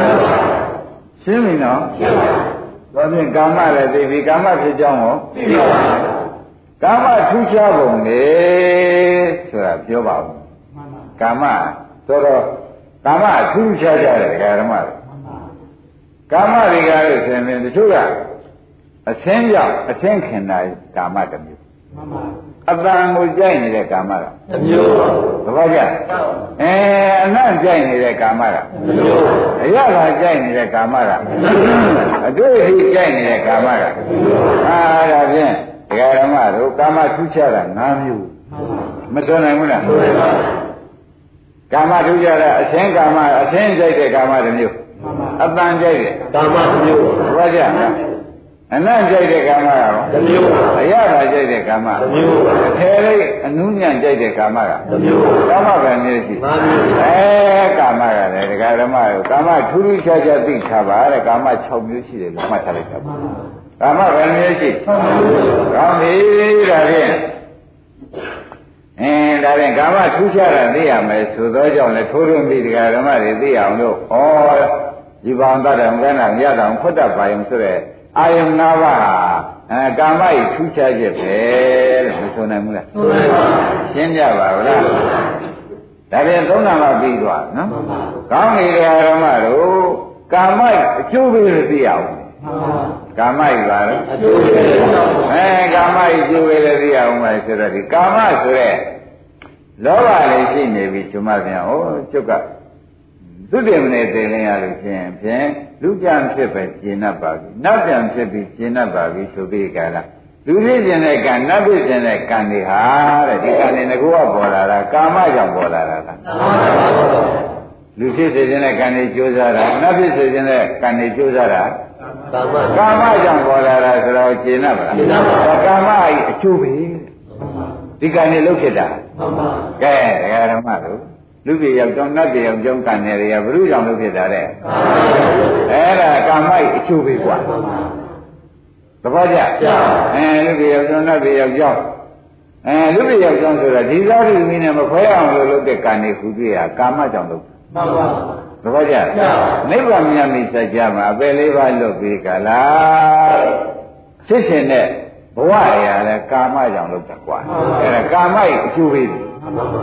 ရှင်းပြီနော်ရှင်းပါဘူးဒါဖြင့်ကာမလည်းသိပြီကာမဖြစ်ကြောင်းကိုသိပါပါကာမထူးခြားပုံလေဆိုတာပြောပါဦးကာမဆိုတော့ကာမထူးခြားကြတယ်ဓမ္မတွေကာမတွေကလို့ဆိုရင်တချို့ကအဆင်းကြောင့်အဆင်းခင်တာကာမတစ်မျိုးအတန်ကိုကြိုက်နေတဲ့ကာမကတစ်မျိုးသဘောကျအနံ့ကြိုက်နေတဲ့ကာမကတစ်မျိုးအရသာကြိုက်နေတဲ့ကာမကအတွေ့အထိကြိုက်နေတဲ့ကာမကဒါဖြင့်တရားဓမ္မတို့ကာမထူးခြားတာ၅မျိုးမဆိုနိုင်ဘူးလားကာမထူးခြားတာအရှင်းကာမအရှင်းကြိုက်တဲ့ကာမတစ်မျိုးအတန်ကြိုက်တဲ့ကာမတစ်မျိုးဟောကြအနံ့ကြိုက်တဲ့ကာမကတစ်မျိုးအရသာကြိုက်တဲ့ကာမတစ်မျိုးအထဲလေးအနုညံ့ကြိုက်တဲ့ကာမကတစ်မျိုးကာမပဲမျိုးရှိကာမကလည်းတရားဓမ္မတို့ကာမထူးထူးခြားခြားသိထားပါတဲ့ကာမ6မျိုးရှိတယ်လို့မှတ်ထားလိုက်တာကာမဘယ်နှမျိုးရှိကောင်းပြီဒါဖြင့်ဒါဖြင့်ကာမထူးခြားတာသိရမယ်ဆိုသောကြောင့်လည်းထိုးထွင်းပြီးတရားဓမ္မတွေသိအောင်လို့ဒီဘောင်တတ်တယ်မကန်းတာရတာဖွတ်တတ်ပါရင်ဆိုတဲ့အာယုံ၅ပါးဟာကာမဤထူးခြားချက်ပဲလို့မဆိုနိုင်ဘူးလားဆိုနိုင်ပါဘူးရှင်းကြပါဘူးလားဒါဖြင့်သုံးနာမှပြီးသွားနော်ကောင်းပြီတရားဓမ္မတို့ကာမအကျိုးပေးလို့သိအောင်ကာမဤပါလားအကျိုးပေးကာမဤကျိုးပေးလို့သိအောင်မယ်ဆိုတော့ဒီကာမဆိုတဲ့လောဘလေးရှိနေပြီကျွမပြန်ကျုပ်ကသုတေမနေသိလင်းရလို့ဖြင့်လူပြန်ဖြစ်ပဲကျင်납ပါပြီနတ်ပြန်ဖြစ်ပြီးကျင်납ပါပြီဆိုပြီးကြလားလူဖြစ်ခြင်းတဲ့ကံနတ်ဖြစ်ခြင်းတဲ့ကံတွေဟာတဲ့ဒီကံတွေငကိုကပေါ်လာတာကာမကြောင့်ပေါ်လာတာလားလူဖြစ်စေခြင်းတဲ့ကံတွေကြိုးစားတာနတ်ဖြစ်စေခြင်းတဲ့ကံတွေကြိုးစားတာကာမကြောင့်ပေါ်လာတာဆိုတော့ကျင်납ပါလားကာမဤအကျိုးပဲဒီကံတွေလုပ်ဖြစ်တာကဲတရားဓမ္မတို့လူပြေရောက်တော့နတ်ပြေရောက်ကြောင်းကံနေရဘုရုကြောင့်လုပ်ဖြစ်တာတဲ့အဲ့ဒါကာမဤအကျိုးပဲกว่าသဘောကျလူပြေရောက်တော့နတ်ပြေရောက်ကြောင်းလူပြေရောက်ကြောင်းဆိုတာဒီသားဒီသမီးနဲ့မခွဲအောင်လို့လုပ်တဲ့ကံတွေခုတွေ့ရကာမကြောင့်လုပ်မှန်ပါသဘောကျနိဗ္ဗာန်မြတ်မိစัจ जा မှာအပယ်လေးပါးလွတ်ပြီးကလားဖြစ်ရှင်တဲ့ဘဝအရာလဲကာမကြောင့်လုပ်တာกว่าအဲ့ဒါကာမရဲ့အကျိုးပေးတယ်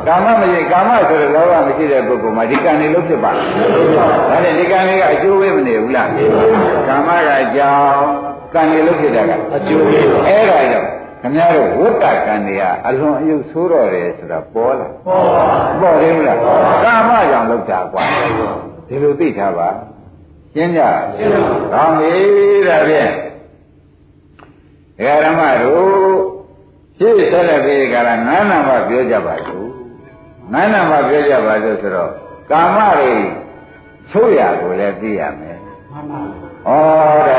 ကာမမရှိကာမဆိုတဲ့လောဘမရှိတဲ့ပုဂ္ဂိုလ်မှာဒီကံတွေလုပ်ဖြစ်ပါဒါနဲ့ဒီကံတွေကအကျိုးပေးမနေဘူးလားကာမကကြောင့်ကံတွေလုပ်ဖြစ်တာကအကျိုးပေးအဲ့ဒါကြောင့်ခင်ဗျားတို့ဝတ္တကံတွေကအလွန်အယုတ်ဆိုးတော်တယ်ဆိုတာပေါ်လာပေါ်တယ်မလားကာမကြောင့်လုပ်တာกว่าဒီလိုသိထားပါရှင်းကြကောင်းပြီဒါဖြင့်ဓမ္မတို့ရှင်းဆက်လက်ပြီးကြလား9နာမပြောကြပါစို့9နာမပြောကြပါစို့ဆိုတော့ကာမတွေချုပ်ရကိုလည်းသိရမယ်ဒါ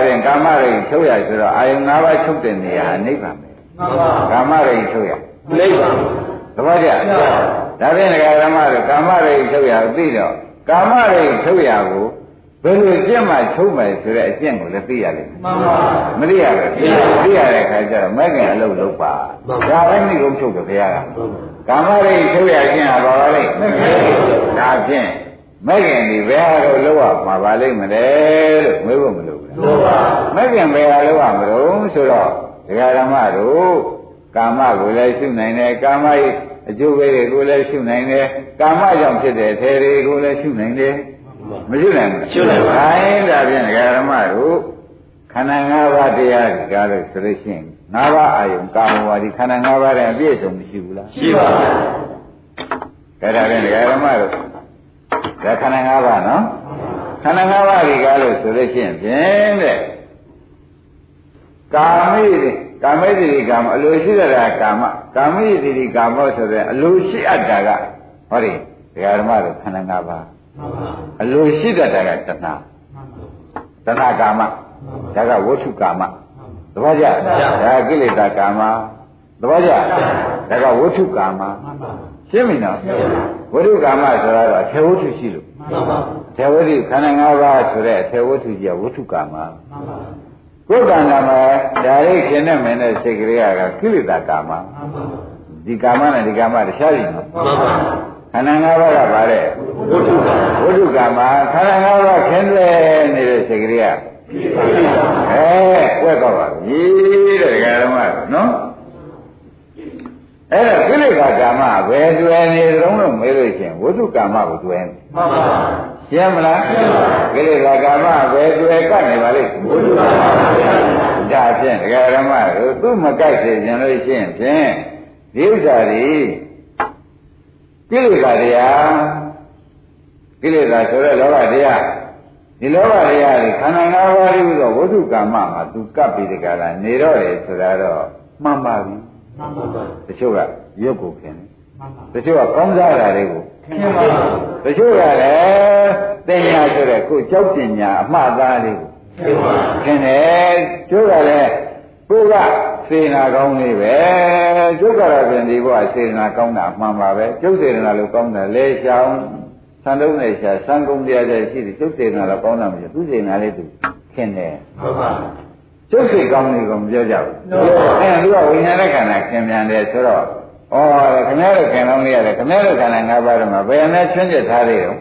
ဖြင့်ကာမတွေချုပ်ရဆိုတော့အာယုံ၅ပါးချုပ်တဲ့နေရာနိဗ္ဗာန်ပဲကာမတွေချုပ်ရနိဗ္ဗာန်သဘောကျဒါဖြင့်ဓမ္မတို့ကာမတွေချုပ်ရသိတော့ကာမတွေချုပ်ရကိုဘယ်လိုကျင့်မှချုပ်မယ်ဆိုတဲ့အကျင့်ကိုလည်းသိရလိမ့်မယ်မသိရဘူးသိရတဲ့အခါကျတော့မဲ့ခင်အလုပ်လုပ်ပါဒါပဲမိကုန်ချုပ်တယ်ဘုရားကကာမတွေချုပ်ရခြင်းဟာဘာပါလိမ့်ဒါဖြင့်မဲ့ခင်ဒီဘယ်ဟာလို့လုပ်ရမှာပါလိမ့်မလဲလို့မေးဖို့မလိုဘူးမဲ့ခင်ဘယ်ဟာလုပ်ရမလို့ဆိုတော့ဓမ္မတို့ကာမကိုလည်းရှုနိုင်တယ်ကာမရဲ့အကျိုးတွေကိုလည်းရှုနိုင်တယ်ကာမကြောင့်ဖြစ်တဲ့အထေတွေကိုလည်းရှုနိုင်တယ်မရှိနိုင်ဘူးရှုနိုင်ပါဘူးဒါဖြင့်ဓမ္မတို့ခန္ဓာ၅ပါးတရားကားလို့ဆိုလို့ရှိရင်၅ပါးအာယုံကာမဝါဒီခန္ဓာ၅ပါးတဲ့အပြည့်စုံမရှိဘူးလားရှိပါဘူးဒါဖြင့်ဓမ္မတို့ဒါခန္ဓာ၅ပါးနော်ခန္ဓာ၅ပါးဒီကားလို့ဆိုလို့ရှိရင်ဖြင့်တဲ့ ကာမိတိကာမအလိုရှိတဲ့ကာမကာမိတိကာမောဆိုတဲ့အလိုရှိအပ်တာကဟောဒီဒကာဓမ္မတို့ခန္ဓာ၅ပါးအလိုရှိတတ်တာကတဏှာကာမဒါကဝဋ္ထုကာမသဘောကျဒါကိလေသာကာမသဘောကျဒါကဝဋ္ထုကာမရှင်းပြီနော်ဝဋ္ထုကာမဆိုတာတော့အထေဝဋ္ထုရှိလို့ထေဝဋ္ထုခန္ဓာ၅ပါးဆိုတဲ့အထေဝဋ္ထုကြီးကဝဋ္ထုကာမကိုယ်ကံကမှာဒါလေးခင်နဲ့မင်းတဲ့စိတ်ကလေးကကိလေသာကာမဒီကာမနဲ့ဒီကာမတခြားပြီနော်ခန္ဓာ၅ပါးကဗါတဲ့ဝဋ္ထုကာမခန္ဓာ၅ပါးခင်တဲ့နေတဲ့စိတ်ကလေးကကွက်တော့ပါပြီတဲ့ဒကာဓမ္မနော်အဲ့ဒါကိလေသာကာမဘယ်တွယ်နေတုံးလို့မေးလို့ရှိရင်ဝဋ္ထုကာမကိုတွယ်နေမှန်ပါရှင်းမလားကိလေသာကာမဘယ်တွယ်ကပ်နေပါလိမ့်ဝဋ္ထုကာမဒါဖြင့်ဒကာဓမ္မတို့သူ့မကိုက်စေခြင်းလို့ရှိရင်ဖြင့်ဒီဥစ္စာတွေကိလေသာတရားကိလေသာဆိုတဲ့လောဘတရားဒီလောဘတရားတွေခန္ဓာ၅ပါးလို့ဆိုဝဋ္ထုကာမမှာသူကပ်ပြီးတကလားနေတော့တယ်ဆိုတာတော့မှန်ပါပြီမှန်ပါပါတချို့ကရုပ်ကိုခင်တယ်တချို့ကကောင်းစားတာတွေကိုခင်ပါတချို့ကလည်းတင်ညာဆိုတဲ့ကိုကြောက်ပညာအမှားသားလေးကိုခင်ပါခင်တယ်ကျိုးကလည်းကိုကစေနာကောင်းလေးပဲကျုပ်ကတော့ပြင်ဒီဘဝစေနာကောင်းတာမှန်ပါပဲကျုပ်စေနာလို့ကောင်းတာလဲရှောင်းဆန်လုံးနဲ့ရှာစံကုန်တရားတွေရှိတယ်ကျုပ်စေနာလို့ကောင်းတာမရှိသူစေနာလေးသူခင်တယ်မှန်ပါကျုပ်စိတ်ကောင်းလေးကိုမပြောကြဘူးအဲသူကဝိညာဉ်နဲ့ခန္ဓာခင်ပြန်တယ်ဆိုတော့ဩခင်ဗျားတို့ခင်ကောင်းလေးရတယ်ခင်ဗျားတို့ခန္ဓာ၅ပါးတော့မှာဘယ်နဲ့ချွင်းချက်ထားသေးတော့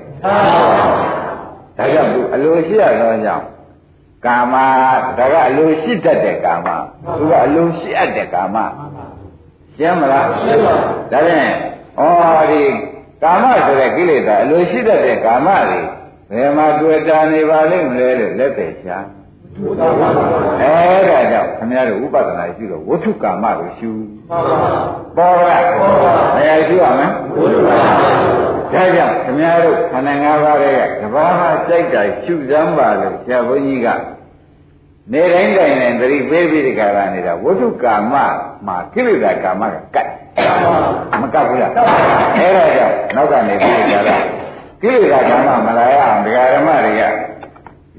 ဒါကြောင့်သူအလိုရှိရတော့ကြောင့်ကာမဒါကအလိုရှိတတ်တဲ့ကာမသူကအလိုရှိအပ်တဲ့ကာမရှင်းမလားရှင်းပါဒါဖြင့်ဒီကာမဆိုတဲ့ကိလေသာအလိုရှိတတ်တဲ့ကာမတွေဘယ်မှာတွေ့တာနေပါလိမ့်မလဲလို့လက်ပဲရှားဒါကြောင့်ခင်ဗျားတို့ဥပဒနာရှိတော့ဝဋ္ထုကာမကိုရှုပေါ်လားဘယ်ရှုရမလဲဝဋ္ထုကာမဒါကြောင့်ခင်ဗျားတို့ခန္ဓာ၅ပါးရဲ့ကဘာမှစိတ်တိုင်းရှုစမ်းပါလို့ဆရာဘုန်းကြီးကနေတိုင်းတိုင်းနဲ့သတိပေးပြီးဒီကရနေတာဝဋ္ထုကာမမှာကိလေသာကာမကကတ်မကတ်ဘူးလားအဲဒါကြောင့်နောက်ကနေပြီးဒီကရကိလေသာကာမမလာရအောင်ဒကာဓမ္မတွေက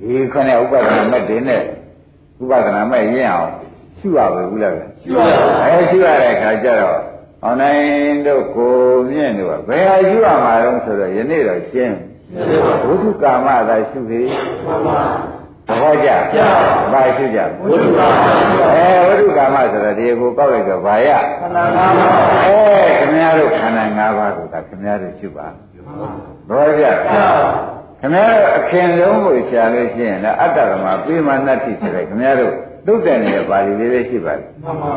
ဒီခနဲ့ဥပဒနာမဲ့တင်နဲ့ဥပဒနာမဲ့ရင်းအောင်ရှုရပါဘူးလားရှုရပါရှုရတဲ့အခါကျတော့အောင်နိုင်တို့ကိုမြင့်တို့ကဘယ်ဟာရှုရမှာတော့ဆိုတော့ယနေ့တော့ရှင်းဝိသုကာမသာရှုသေးသဘောကျဘာရှုကြဝိသုကာမဝိသုကာမဆိုတော့ဒီကိုကောက်လိုက်တော့ဘာရခန္ဓာ၅ပါးခင်ဗျားတို့ခန္ဓာ၅ပါးကိုဒါခင်ဗျားတို့ရှုပါသဘောကျခင်ဗျားတို့အခင်လုံးကိုရှာလို့ရှိရင်လည်းအတ္တဓမ္မပြေမနတ္တိဆိုတဲ့ခင်ဗျားတို့သုတ်တယ်နေတဲ့ပါဠိလေးလေးရှိပါတယ်မှန်ပါ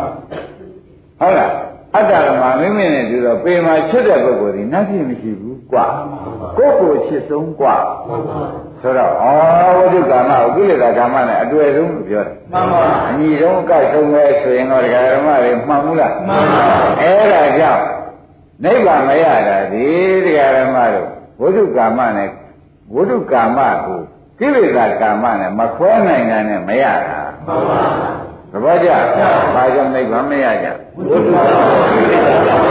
ဟုတ်လားအတ္တဓမ္မမိမိနဲ့တူတော့ပေမှာချစ်တဲ့ပုဂ္ဂိုလ်ဒီနတ်ရှိမရှိဘူးကွာကိုယ့်ကိုချစ်ဆုံးကွာဆိုတော့ဝိသုကာမဥကိလေသာကာမနဲ့အတွေ့အဆုံးလို့ပြောတယ်မှန်ပါအညီဆုံးကဆုံးပဲဆိုရင်တော့ဒကာဓမ္မတွေမှန်ဘူးလားမှန်ပါအဲ့ဒါကြောင့်နိဗ္ဗာန်မရတာဒီဒကာဓမ္မတို့ဝိသုကာမနဲ့ဝိသုကာမကိုကိလေသာကာမနဲ့မခွဲနိုင်တာနဲ့မရတာမှန်ပါသဘောကျဘာကြောင့်နိဗ္ဗာန်မရကြဝိသုကာမကိလေသာကာမ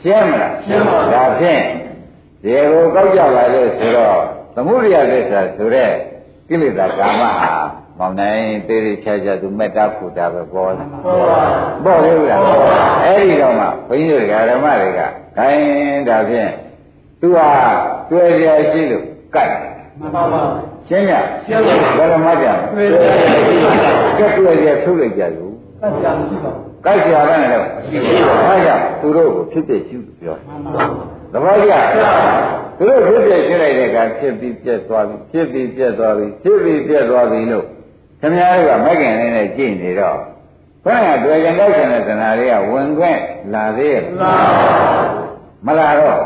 ရှင်းမလားရှင်းပါဒါဖြင့်ဒီကိုကောက်ကြပါလို့ဆိုတော့သမုဒိယသစ္စာဆိုတဲ့ကိလေသာကာမဟာမောင်နိုင်တေးသေးချာချာသူမေတ္တာဖူတာပဲပေါ်တယ်ပေါ်လေလားအဲ့ဒီတော့မှဘုန်းကြီးတို့ဓမ္မတွေကခိုင်းဒါဖြင့်သူဟာတွေ့ရရှိလို့ကြိုက်မှန်ပါပါရှင်းရရှင်းပါဘယ်မှာကြတွေ့ရကဲတွေ့ရထုတ်လိုက်ကြလို့ကတ်ကြမရှိပါဘူးကတ်ကြရတယ်လို့မရှိပါဘူးအဲကြောင့်သူတို့ကိုဖြစ်ဖြစ်ရှုလို့ပြောမှန်ပါသဘောကျသူတို့ဖြစ်ဖြစ်ရှင်းလိုက်တဲ့အခါဖြစ်ပြီးပြတ်သွားပြီဖြစ်ပြီးပြတ်သွားပြီဖြစ်ပြီးပြတ်သွားပြီလို့ခင်ဗျားတို့ကမကင်လေးနဲ့ကြည့်နေတော့ဘယ်ကတွေ့ကြတဲ့ဆန္ဒတဏှာတွေကဝင်ခွင့်လာသေးရဲ့မလာတော့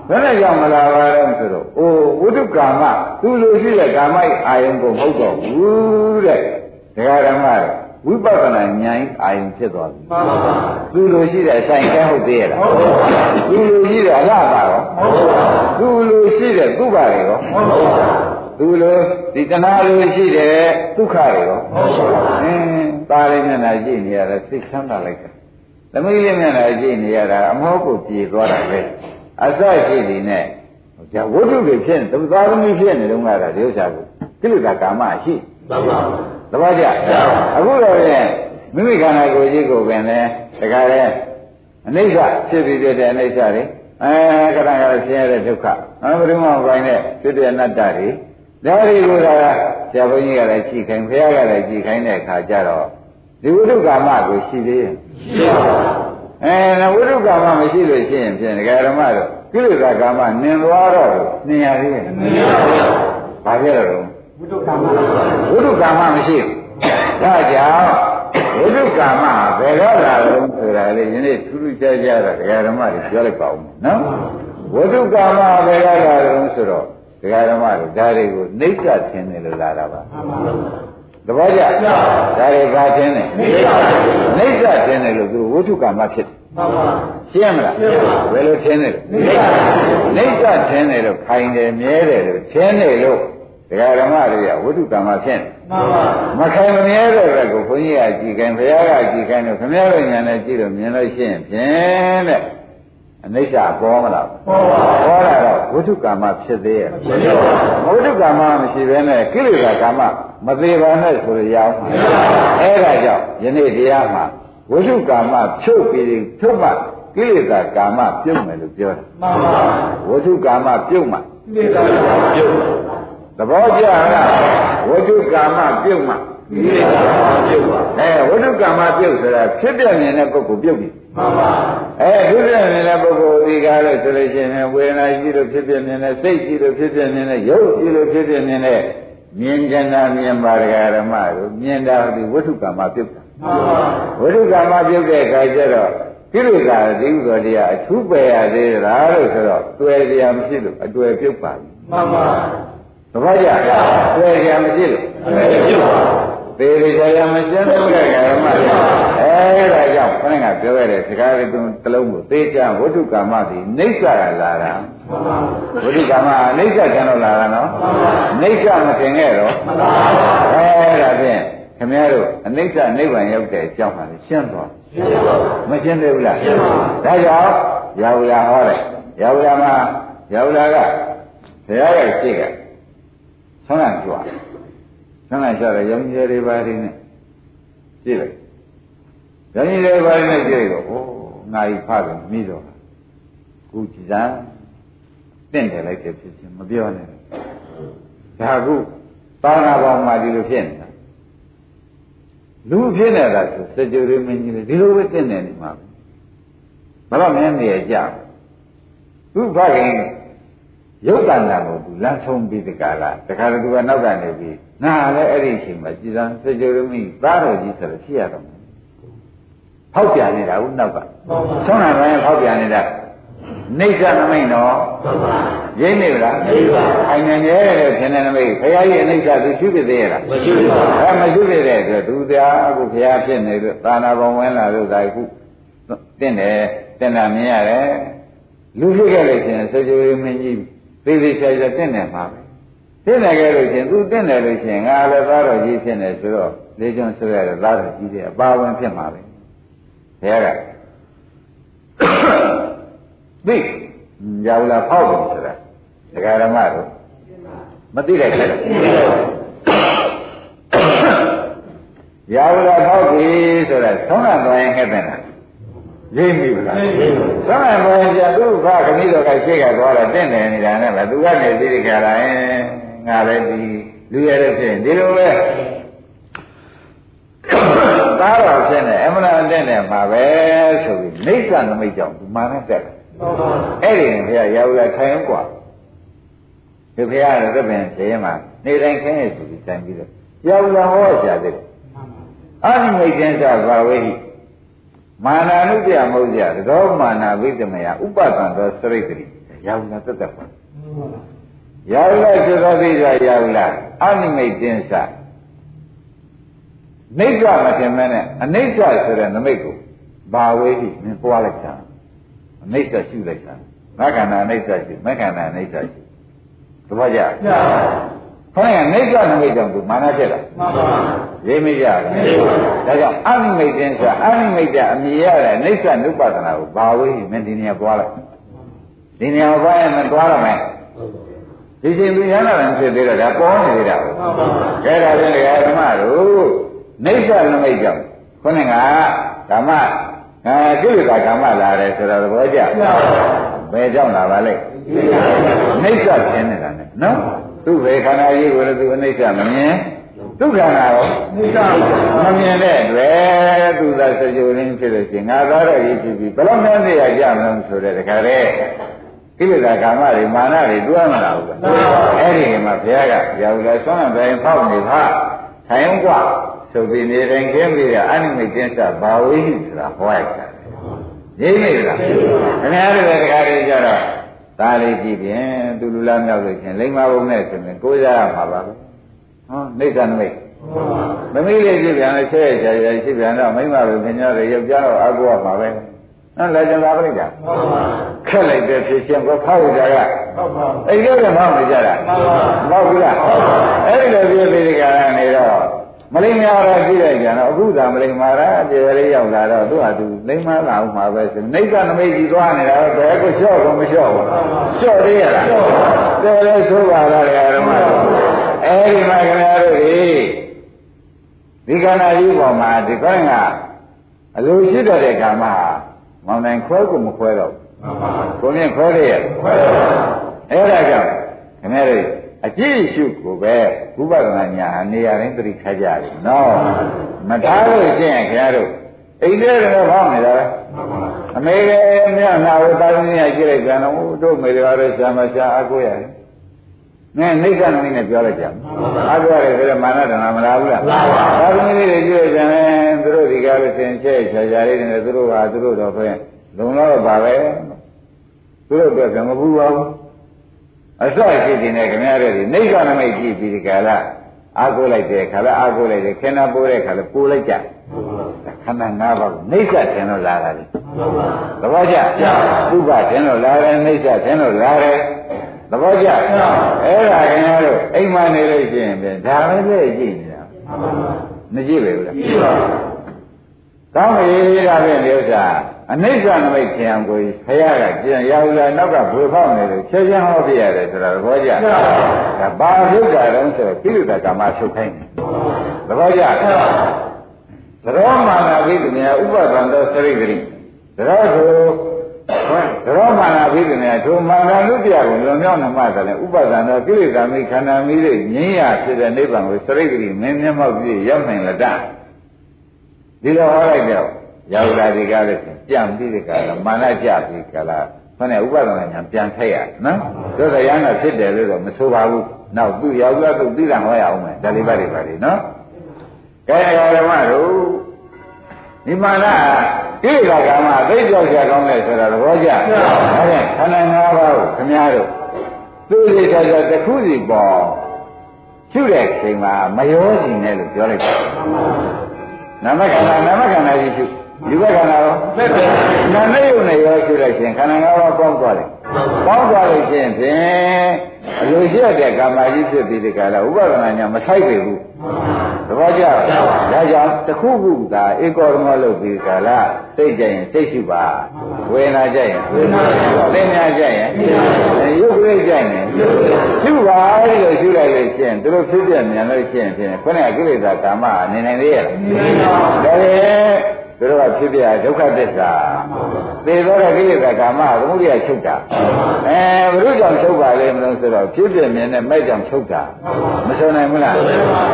ဘယ်နဲ့ကြောင့်မလာပါတော့ဆိုတော့ဝိသုကာမသူလိုရှိတဲ့ကာမအာယုံကိုမဟုတ်တော့ဘူးတဲ့ဒကာဓမ္မဝိပဿနာဉာဏ်အာယုံဖြစ်သွားပြီမှန်ပါပါသူလိုရှိတဲ့ဆိုင်ခဲဟုတ်သေးရဲ့လားဟုတ်ပါဘူးသူလိုရှိတဲ့အလားပါရောဟုတ်ပါဘူးသူလိုရှိတဲ့သူ့ပါလေရောဟုတ်ပါဘူးသူလို ဒီတဏှာလိုရှိတဲ့ဒုက္ခတွေရောသားလေးမျက်နှာကြည့်နေရတာစိတ်ချမ်းသာလိုက်တာသမီးလေးမျက်နှာကြည့်နေရတာအမောကိုပြေသွားတာပဲအစရှိသည်နဲ့じゃဝိတုတွေဖြစ်နေသူသားသမီးဖြစ်နေတော့ကဒီဥစ္စာကိုကိလေသာကာမရှိမှန်ပါဘူးတပည့်ကြအခုတော့ပြန်မိမိခန္ဓာကိုယ်ကြီးကိုပင်လဲတခါလဲအနိစ္စဖြစ်ပြီးတဲ့အနိစ္စတွေခဏခဏဆင်းရဲတဲ့ဒုက္ခဘယ်သူမှမပိုင်တဲ့ဖြစ်တဲ့အနတ္တတွေဒါတွေကိုဆရာဘုန်းကြီးကလည်းကြည်ခိုင်းဘုရားကလည်းကြည်ခိုင်းတဲ့အခါကျတော့ဒီဝိတုကာမကိုရှိသေးရဲ့ရှိပါဘူးဝိတုကာမမရှိလို့ရှိရင်ဖြင့်ဒကာဓမ္မတို့ကိလေသာကာမနင်သွားတော့နင်ရသေးရဲ့နင်ရပါဘူးဘာဖြစ်လို့ဝိတုကာမမရှိဘူးဒါကြောင့်ဝိတုကာမဘယ်တော့လာလို့ဆိုတာလေဒီနေ့ထူးထူးခြားခြားတော့ဒကာဓမ္မတွေပြောလိုက်ပါဦးနော်ဝိတုကာမဘယ်တော့လာလို့ဆိုတော့ဒကာဓမ္မတို့ဒါတွေကိုနှိမ့်ချထင်းတယ်လို့လာတာပါတပည့်ကြဒါတွေကထင်းတယ်နှိမ့်ချထင်းတယ်လို့သူဝိတုကာမဖြစ်တယ်ရှင်းမလားဘယ်လိုထင်းတယ်နှိမ့်ချထင်းတယ်လို့ခိုင်တယ်မြဲတယ်လို့ထင်းတယ်လို့ဒကာဓမ္မတွေကဝိတုကာမဖြစ်တယ်မခိုင်မမြဲတဲ့ဘက်ကိုဘုန်းကြီးကကြည်ခိုင်းဘုရားကကြည်ခိုင်းလို့ခင်ဗျားတို့ညာနဲ့ကြည့်လို့မြင်လို့ရှိရင်ဖြင့်တဲ့အနိစ္စပေါ်မလားပေါ်လာတော့ဝိတုကာမဖြစ်သေးရဲ့ဝိတုကာမမရှိဘဲနဲ့ကိလေသာကာမမသေးပါနဲ့ဆိုရအောင်အဲ့ဒါကြောင့်ယနေ့တရားမှာဝိတုကာမဖြုတ်ပြီးဖြုတ်မှကိလေသာကာမပြုတ်မယ်လို့ပြောတာမှန်ပါဝိတုကာမပြုတ်မှကိလေသာကာမပြုတ်သဘောကျလားဝိတုကာမပြုတ်မှကိလေသာကာမပြုတ်ပါဝိတုကာမပြုတ်ဆိုတာဖြစ်ပြနေတဲ့ပုဂ္ဂိုလ်ပြုတ်ပြီမှန်ပါဖြစ်ပြနေတဲ့ပုဂ္ဂိုလ်ဒီကားလို့ဆိုလို့ရှိရင်ဝေဒနာကြီးလို့ဖြစ်ပြနေတဲ့စိတ်ကြီးလို့ဖြစ်ပြနေတဲ့ရုပ်ကြီးလို့ဖြစ်ပြနေတဲ့မြင်ကြတာမြင်ပါဒကာဓမ္မတို့မြင်တာဒီဝိတုကာမပြုတ်တာမှန်ပါဝိတုကာမပြုတ်တဲ့အခါကျတော့ကိလေသာဒီဥသောတရားအထူးပယ်ရသေးတာလို့ဆိုတော့တွေ့တရားမရှိလို့အတွေ့ပြုတ်ပါပြီမှန်ပါသဘောကျတွေ့တရားမရှိလို့ပြုတ်ပါသေသေးချာချာမရှင်းဘူးတဲ့ဓမ္မတွေဒါကြောင့်ခဏကပြောရတဲ့စကားလေးတစ်လုံးကိုသေချာဝိတုကာမသည်နှိစ္စကလာတာဝိတုကာမနှိစ္စကျန်တော့လာတာနော်နှိစ္စမထင်ခဲ့တော့ဒါဖြင့်ခင်ဗျားတို့အနိစ္စနိဗ္ဗာန်ရောက်တဲ့အကြောင်းဟာရှင်းသွားမရှင်းသေးဘူးလားဒါကြောင့်ရာဝလာဟောတယ်ရာဝလာမှာရာဝလာကဘုရားရဲ့ရှိကဆောင်းရကြွားဆန်းလိုက်ကြတယ်ရောင်ကြီးတွေပါနေနဲ့ကြည့်လိုက်ရောင်ကြီးတွေပါနေနဲ့ကြည့်တော့ဟိုငါကြီးဖတယ်မိတော့ခုကြည်စမ်းတင့်တယ်လိုက်တဲ့ဖြစ်ချင်းမပြောနဲ့ဒါခုသာနာပေါင်းမှာဒီလိုဖြစ်နေတာလူဖြစ်နေတာဆိုစကြဝဠာမင်းကြီးဒီလိုပဲတင့်တယ်နေမှာပဲဘာလို့မင်းနေရကြသူ့ဖခင်ရုပ်တဏ္ဍာကိုသူလမ်းဆုံးပြီးတကလားတခါတည်းသူကနောက်ကနေပြီးငါလည်းအဲ့ဒီအချိန်မှာကြည်စမ်းစကြဝဠာမင်းသားတော်ကြီးဆိုတော့ဖြစ်ရတော့မယ်ဖောက်ပြန်နေတာဦးနောက်ကဆုံးတာပဲဖောက်ပြန်နေတာနှိစ္စနမိတ်တော့ရင်းနေလားအိမ်နေရတယ်ထင်တယ်နမိတ်ဘုရားကြီးအနိစ္စသူရှိဖြစ်သေးရလားမရှိပါဘူးမရှိဖြစ်တဲ့အတွက်သူတရားအခုဘုရားဖြစ်နေလို့သာနာပုံဝင်လာလို့ဒါခုတင့်တယ်တင့်တာမြင်ရတယ်လူဖြစ်ခဲ့လို့ရှိရင်စကြဝဠာမင်းကြီးသေသေးချာချာတင့်တယ်မှာပဲတင့်တယ်ခဲ့လို့ရှိရင်သူတင့်တယ်လို့ရှိရင်ငါလည်းသားတော်ကြီးဖြစ်နေဆိုတော့လေကျွန်းဆိုရတဲ့သားတော်ကြီးတဲ့အပါဝင်ဖြစ်မှာပဲဘုရားကသိရောက်လာဖောက်တယ်ဆိုတာဒကာဓမ္မတို့မသိတဲ့ခါရောက်လာဖောက်ပြီဆိုတာဆုံးမသွားရင်ခဲ့တယ်လားရိပ်မိဘူးလားဆုံးမသွားရင်ကျသူ့ဘာခမည်းတော်ကရှေ့ကသွားတာတင့်တယ်နေတာနဲ့ပဲသူကနေသိတဲ့ခါလာရင်ငါလည်းဒီလူရတဲ့ဖြစ်ဒီလိုပဲသားတော်ဖြစ်နေအမှန်တင့်တယ်မှာပဲဆိုပြီးနိစ္စနမိတ်ကြောင့်ဒီမာနတက်တယ်အဲ့ဒီဘုရားရောက်လာထိုင်กว่าဒီဘုရားရဲ့သဗ္ဗံတရားမှာနေတိုင်းခင်းရဆိုပြီးတိုင်ပြီးတော့ရောက်လာဟောရှာတယ်အာနိမိတ်တင်္စဘာဝေဟိမာနာနုပြမဟုတ်ကြသောမာနာဝိတမယဥပဒံသောစရိတ်တိရောက်လာတက်ပါရောက်လာဆိုတော့ဒီကရောက်လာအာနိမိတ်တင်္စနိစ္စမထင်မဲနဲ့အနိစ္စဆိုတဲ့နမိတ်ကိုဘာဝေဟိမင်းပွားလိုက်တာအနိစ္စရှုလိုက်တာမခန္ဓာအနိစ္စရှုမခန္ဓာအနိစ္စရှုသဘောကျ ခေါင်းကနေကြနမိတ်ကြောင့်သူမာနဖြစ်တာရေးမိကြဒါကြောင့်အနိမိတ်တင်ဆိုအနိမိတ်တဲ့အမြင်ရတဲ့အိဋ္ဌနုပဒနာကိုဘာဝိမင်းဒီနေရာပွားလိုက်ဒီနေရာပွားရင်မတွားရမယ်ဒီချိန်သူရဟနာလည်းဖြစ်သေးတော့ဒါပေါ်နေသေးတာကဲဒါဖြင့်ဒကာဓမ္မတို့အိဋ္ဌနမိတ်ကြောင့်ခေါင်းကဓမ္မကိလေသာကာမလာတယ်ဆိုတော့သဘောကျဘယ်ကြောင့်လာပါလဲအိဋ္ဌရှင်းနေတာနဲ့နော်သူ့ဘေခန္ဓာကြီးကိုလည်းသူအိဋ္ဌမမြင်ဒုက္ခနာရောအိဋ္ဌမမြင်တဲ့အတွက်သူသာစကြဝဠာဖြစ်လို့ရှိရင်ငါသားတော်ကြီးဖြစ်ပြီးဘယ်လောက်များနေရကြမလို့ဆိုတဲ့တခါတည်းကိလေသာကာမတွေမာနတွေတွားမလာဘူးလားအဲ့ဒီမှာဘုရားကရောက်လာဆွမ်းတယ်ဖောက်နေပါထိုင်กว่าဆိုပြီးနေတိုင်းခင်းပြီးတဲ့အနိမိတ်တင်းစဘာဝိဟိဆိုတာဟောရတာရိပ်မိလားခင်ဗျားတို့တခါတည်းကြတော့ဒါလေးကြည့်ပြင်သူလူလားမြောက်လို့ချင်းလိမ္မာဘုံနဲ့ဆိုရင်ကိုးစားရမှာပါပဲဟောနိစ္စနမိတ်မမိလေးကြည့်ပြန်လဲဆဲရကြရရှိပြန်တော့မိမပဲခင်ဗျားတို့ယောက်ျားတော့အကူရမှာပဲနော်လည်းကြလာပြလိုက်တာခက်လိုက်တဲ့ဖြစ်ချင်းကိုဖောက်ကြရအဲ့ဒီကမှမောက်နေကြတာမဟုတ်ဘူးလားအဲ့ဒီလိုပြပြီးဒီကရနေတော့မလိမ္မာရကြည့်လိုက်ကြတော့အခုသာမလိမ္မာရကျေလေးရောက်လာတော့သူ့ဟာသူလိမ္မာလာအောင်မှာပဲဆိုနိစ္စနမိတ်ကြီးသွားနေတာတော့ဘယ်ကိုလျှော့ကုန်မလျှော့ဘူးလျှော့သေးရလားတယ်လဲဆိုပါလားဓမ္မအဲ့ဒီမှာခင်ဗျားတို့ဒီကဏ္ဍကြီးပေါ်မှာဒီကောင်းကအလိုရှိတဲ့ကာမဟာမောင်နိုင်ခွဲကိုမခွဲတော့ကိုမြင်ခွဲရရဲ့အဲ့ဒါကြောင့်ခင်ဗျားတို့အကြည့်ရှုကိုပဲဥပဒနာညာနေရာတိုင်းသတိထားကြတယ်နော်မထားလို့ရှိရင်ခင်ဗျားတို့အိမ်ထဲကတော့ဖောင်းနေတာပဲအမေကမြတ်နာဝတာရင်းကြီးကြည့်လိုက်ကြတော့တို့မေတွေကတော့ရှာမရှာအကိုရတယ်နည်းနိစ္စနမိတ်နဲ့ပြောလိုက်ကြအကိုရတယ်ဆိုတော့မာနတနာမလားဘူးလားသာသမီလေးတွေကြည့်ကြတယ်သူတို့ဒီကားလို့သင်ချဲ့ချာချာလေးတွေသူတို့ဟာသူတို့တော့ပဲလုံတော့ပါပဲသူတို့တော့မဘူးပါဘူးအစောရှိတင်နေခင်ဗျားတို့ဒီနိစ္စနမိတ်ကြည့်ပြီးဒီကလာအာကိုလိုက်တဲ့ခါလဲအာကိုလိုက်တယ်ခန္ဓာပိုးတဲ့ခါလဲပိုးလိုက်ကြခန္ဓာ၅ပါးကိုနိစ္စထင်လို့လာတာလေသဘောကျဥပထင်လို့လာတယ်နိစ္စထင်လို့လာတယ်သဘောကျအဲ့ဒါခင်ဗျားတို့အိမ်မနေလို့ရှိရင်ပြန်ဒါပဲလေကြည့်နေတာမကြည့်ပဲဘူးလားကြည့်ပါကောင်းပြီဒါဖြင့်ဒီဥစ္စာအနိစ္စနမိတ်ခင်အောင်ကိုဖရာကကျန်ရောက်လာနောက်ကဘွေဖောက်နေလို့ချက်ချင်းဟောပြရတယ်ဆိုတာသဘောကျဒါဘာဖြစ်ကြတော့ဆိုကိလေသာကာမချုပ်ခိုင်းတယ်သဘောကျသရောမာနာဘိဓိမြာဥပဒံသောစရိဂရိသရောဆိုသရောမာနာဘိဓိမြာထိုမာနာနုတ္တယကိုလွန်မြောက်နှမတယ်လေဥပဒံသောကိလေသာမိခန္ဓာမိလေးငြင်းရဖြစ်တဲ့နိဗ္ဗာန်ကိုစရိဂရိမင်းမျက်မှောက်ပြည့်ရောက်နိုင်လတ္တဒီလိုဟောလိုက်တော့ရောက်လာဒီကားလို့ပြန်ပြီးဒီကားလားမာနကြပြီးကားလားခொနဲ့ဥပဒနာညာပြန်ထိုက်ရနော်တို့ကရဟနာဖြစ်တယ်လို့တော့မဆိုပါဘူးနောက်သူ့ရောက်လာသူ့သိတာဟောရအောင်မယ်ဒါလေးပါလေးပါလေးနော်ကဲဓမ္မတို့ဒီမာနကိလေသာကာမသိကြောက်ရကောင်းလဲဆိုတာသဘောကျဒါဖြင့်ခန္ဓာ၅ပါးကိုခင်ဗျားတို့သူ့လေးကြတစ်ခုစီပေါ်ရှုတဲ့ချိန်မှာမရောစီနဲ့လို့ပြောလိုက်တယ်နာမခန္ဓာကြီးရှုဒီဘက်ခန္ဓာရောနာမယုတ်နဲ့ရောရှုလိုက်ရင်ခန္ဓာ၅ပါးပေါင်းသွားတယ်ပေါင်းသွားလို့ရှိရင်ဖြင့်အလိုရှိတဲ့ကာမကြီးဖြစ်ပြီးဒီကလာဥပဒနာညာမဆိုင်ပေဘူးသဘောကျဒါကြောင့်တစ်ခုခုကဧကောဓမလုပ်ပြီးကလာစိတ်ကြရင်စိတ်ရှိပါဝေဒနာကြရင်ဝေဒနာသင်ညာကြရင်ရုပ်လေးကြရင်ရှုပါလို့ရှုလိုက်လို့ရှိရင်သူတို့ဖြစ်ပြမြန်လို့ရှိရင်ဖြင့်ခொနဲ့ကိလေသာကာမအနေနိုင်သေးရဲ့ဒါပေသူတို့ကဖြစ်ပြဒုက္ခသစ္စာသေသောကိလေသာကာမသမုဒိယချုပ်တာဘုရုကြောင့်ချုပ်ပါလေမလို့ဆိုတော့ဖြစ်ပြမြင်တဲ့မဲ့ကြောင့်ချုပ်တာမဆိုနိုင်ဘူးလား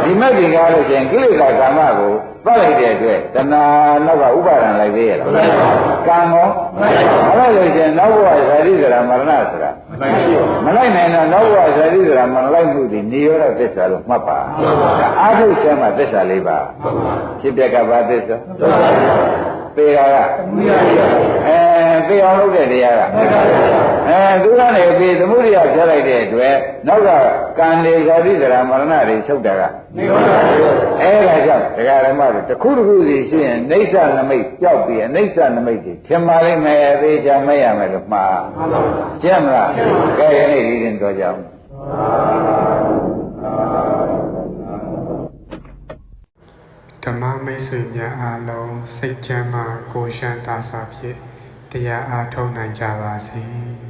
ဒီမဲ့ဒီကားလို့ရှိရင်ကိလေသာကာမကိုပတ်လိုက်တဲ့အတွက်တဏှာနောက်ကဥပါဒံလိုက်သေးရလားကံကောမလိုက်လို့ရှိရင်နောက်ဘဝဇာတိဇရာမရဏဆိုတာမလိုက်နိုင်တော့နောက်ဘဝဇာတိဇရာမရလိုက်မှုဒီနိရောဓသစ္စာလို့မှတ်ပါအာထုဆဲမှာသစ္စာ၄ပါးဖြစ်ပြကဘာသစ္စာသေတာကသေအောင်လုပ်တဲ့တရားကသူကနေပြီးသမုဒိယပြလိုက်တဲ့အတွက်နောက်ကကံတွေဇာတိဇရာမရဏတွေချုပ်တာကအဲ့ဒါကြောင့်တရားဓမ္မတွေတစ်ခုတစ်ခုစီရှိရင်အိဋ္ဌနမိတ်ကြောက်ပြီးအိဋ္ဌနမိတ်တွေထင်ပါလိမ့်မယ်သေချာမရမယ်လို့မှားကျက်မလားကဲဒီနေ့ဒီရင်တော့ကြောင်း မမိတ်ဆွေများအားလုံးစိတ်ချမ်းသာကိုယ်ရှမ်းသာစွာဖြင့်တရားအားထုတ်နိုင်ကြပါစေ။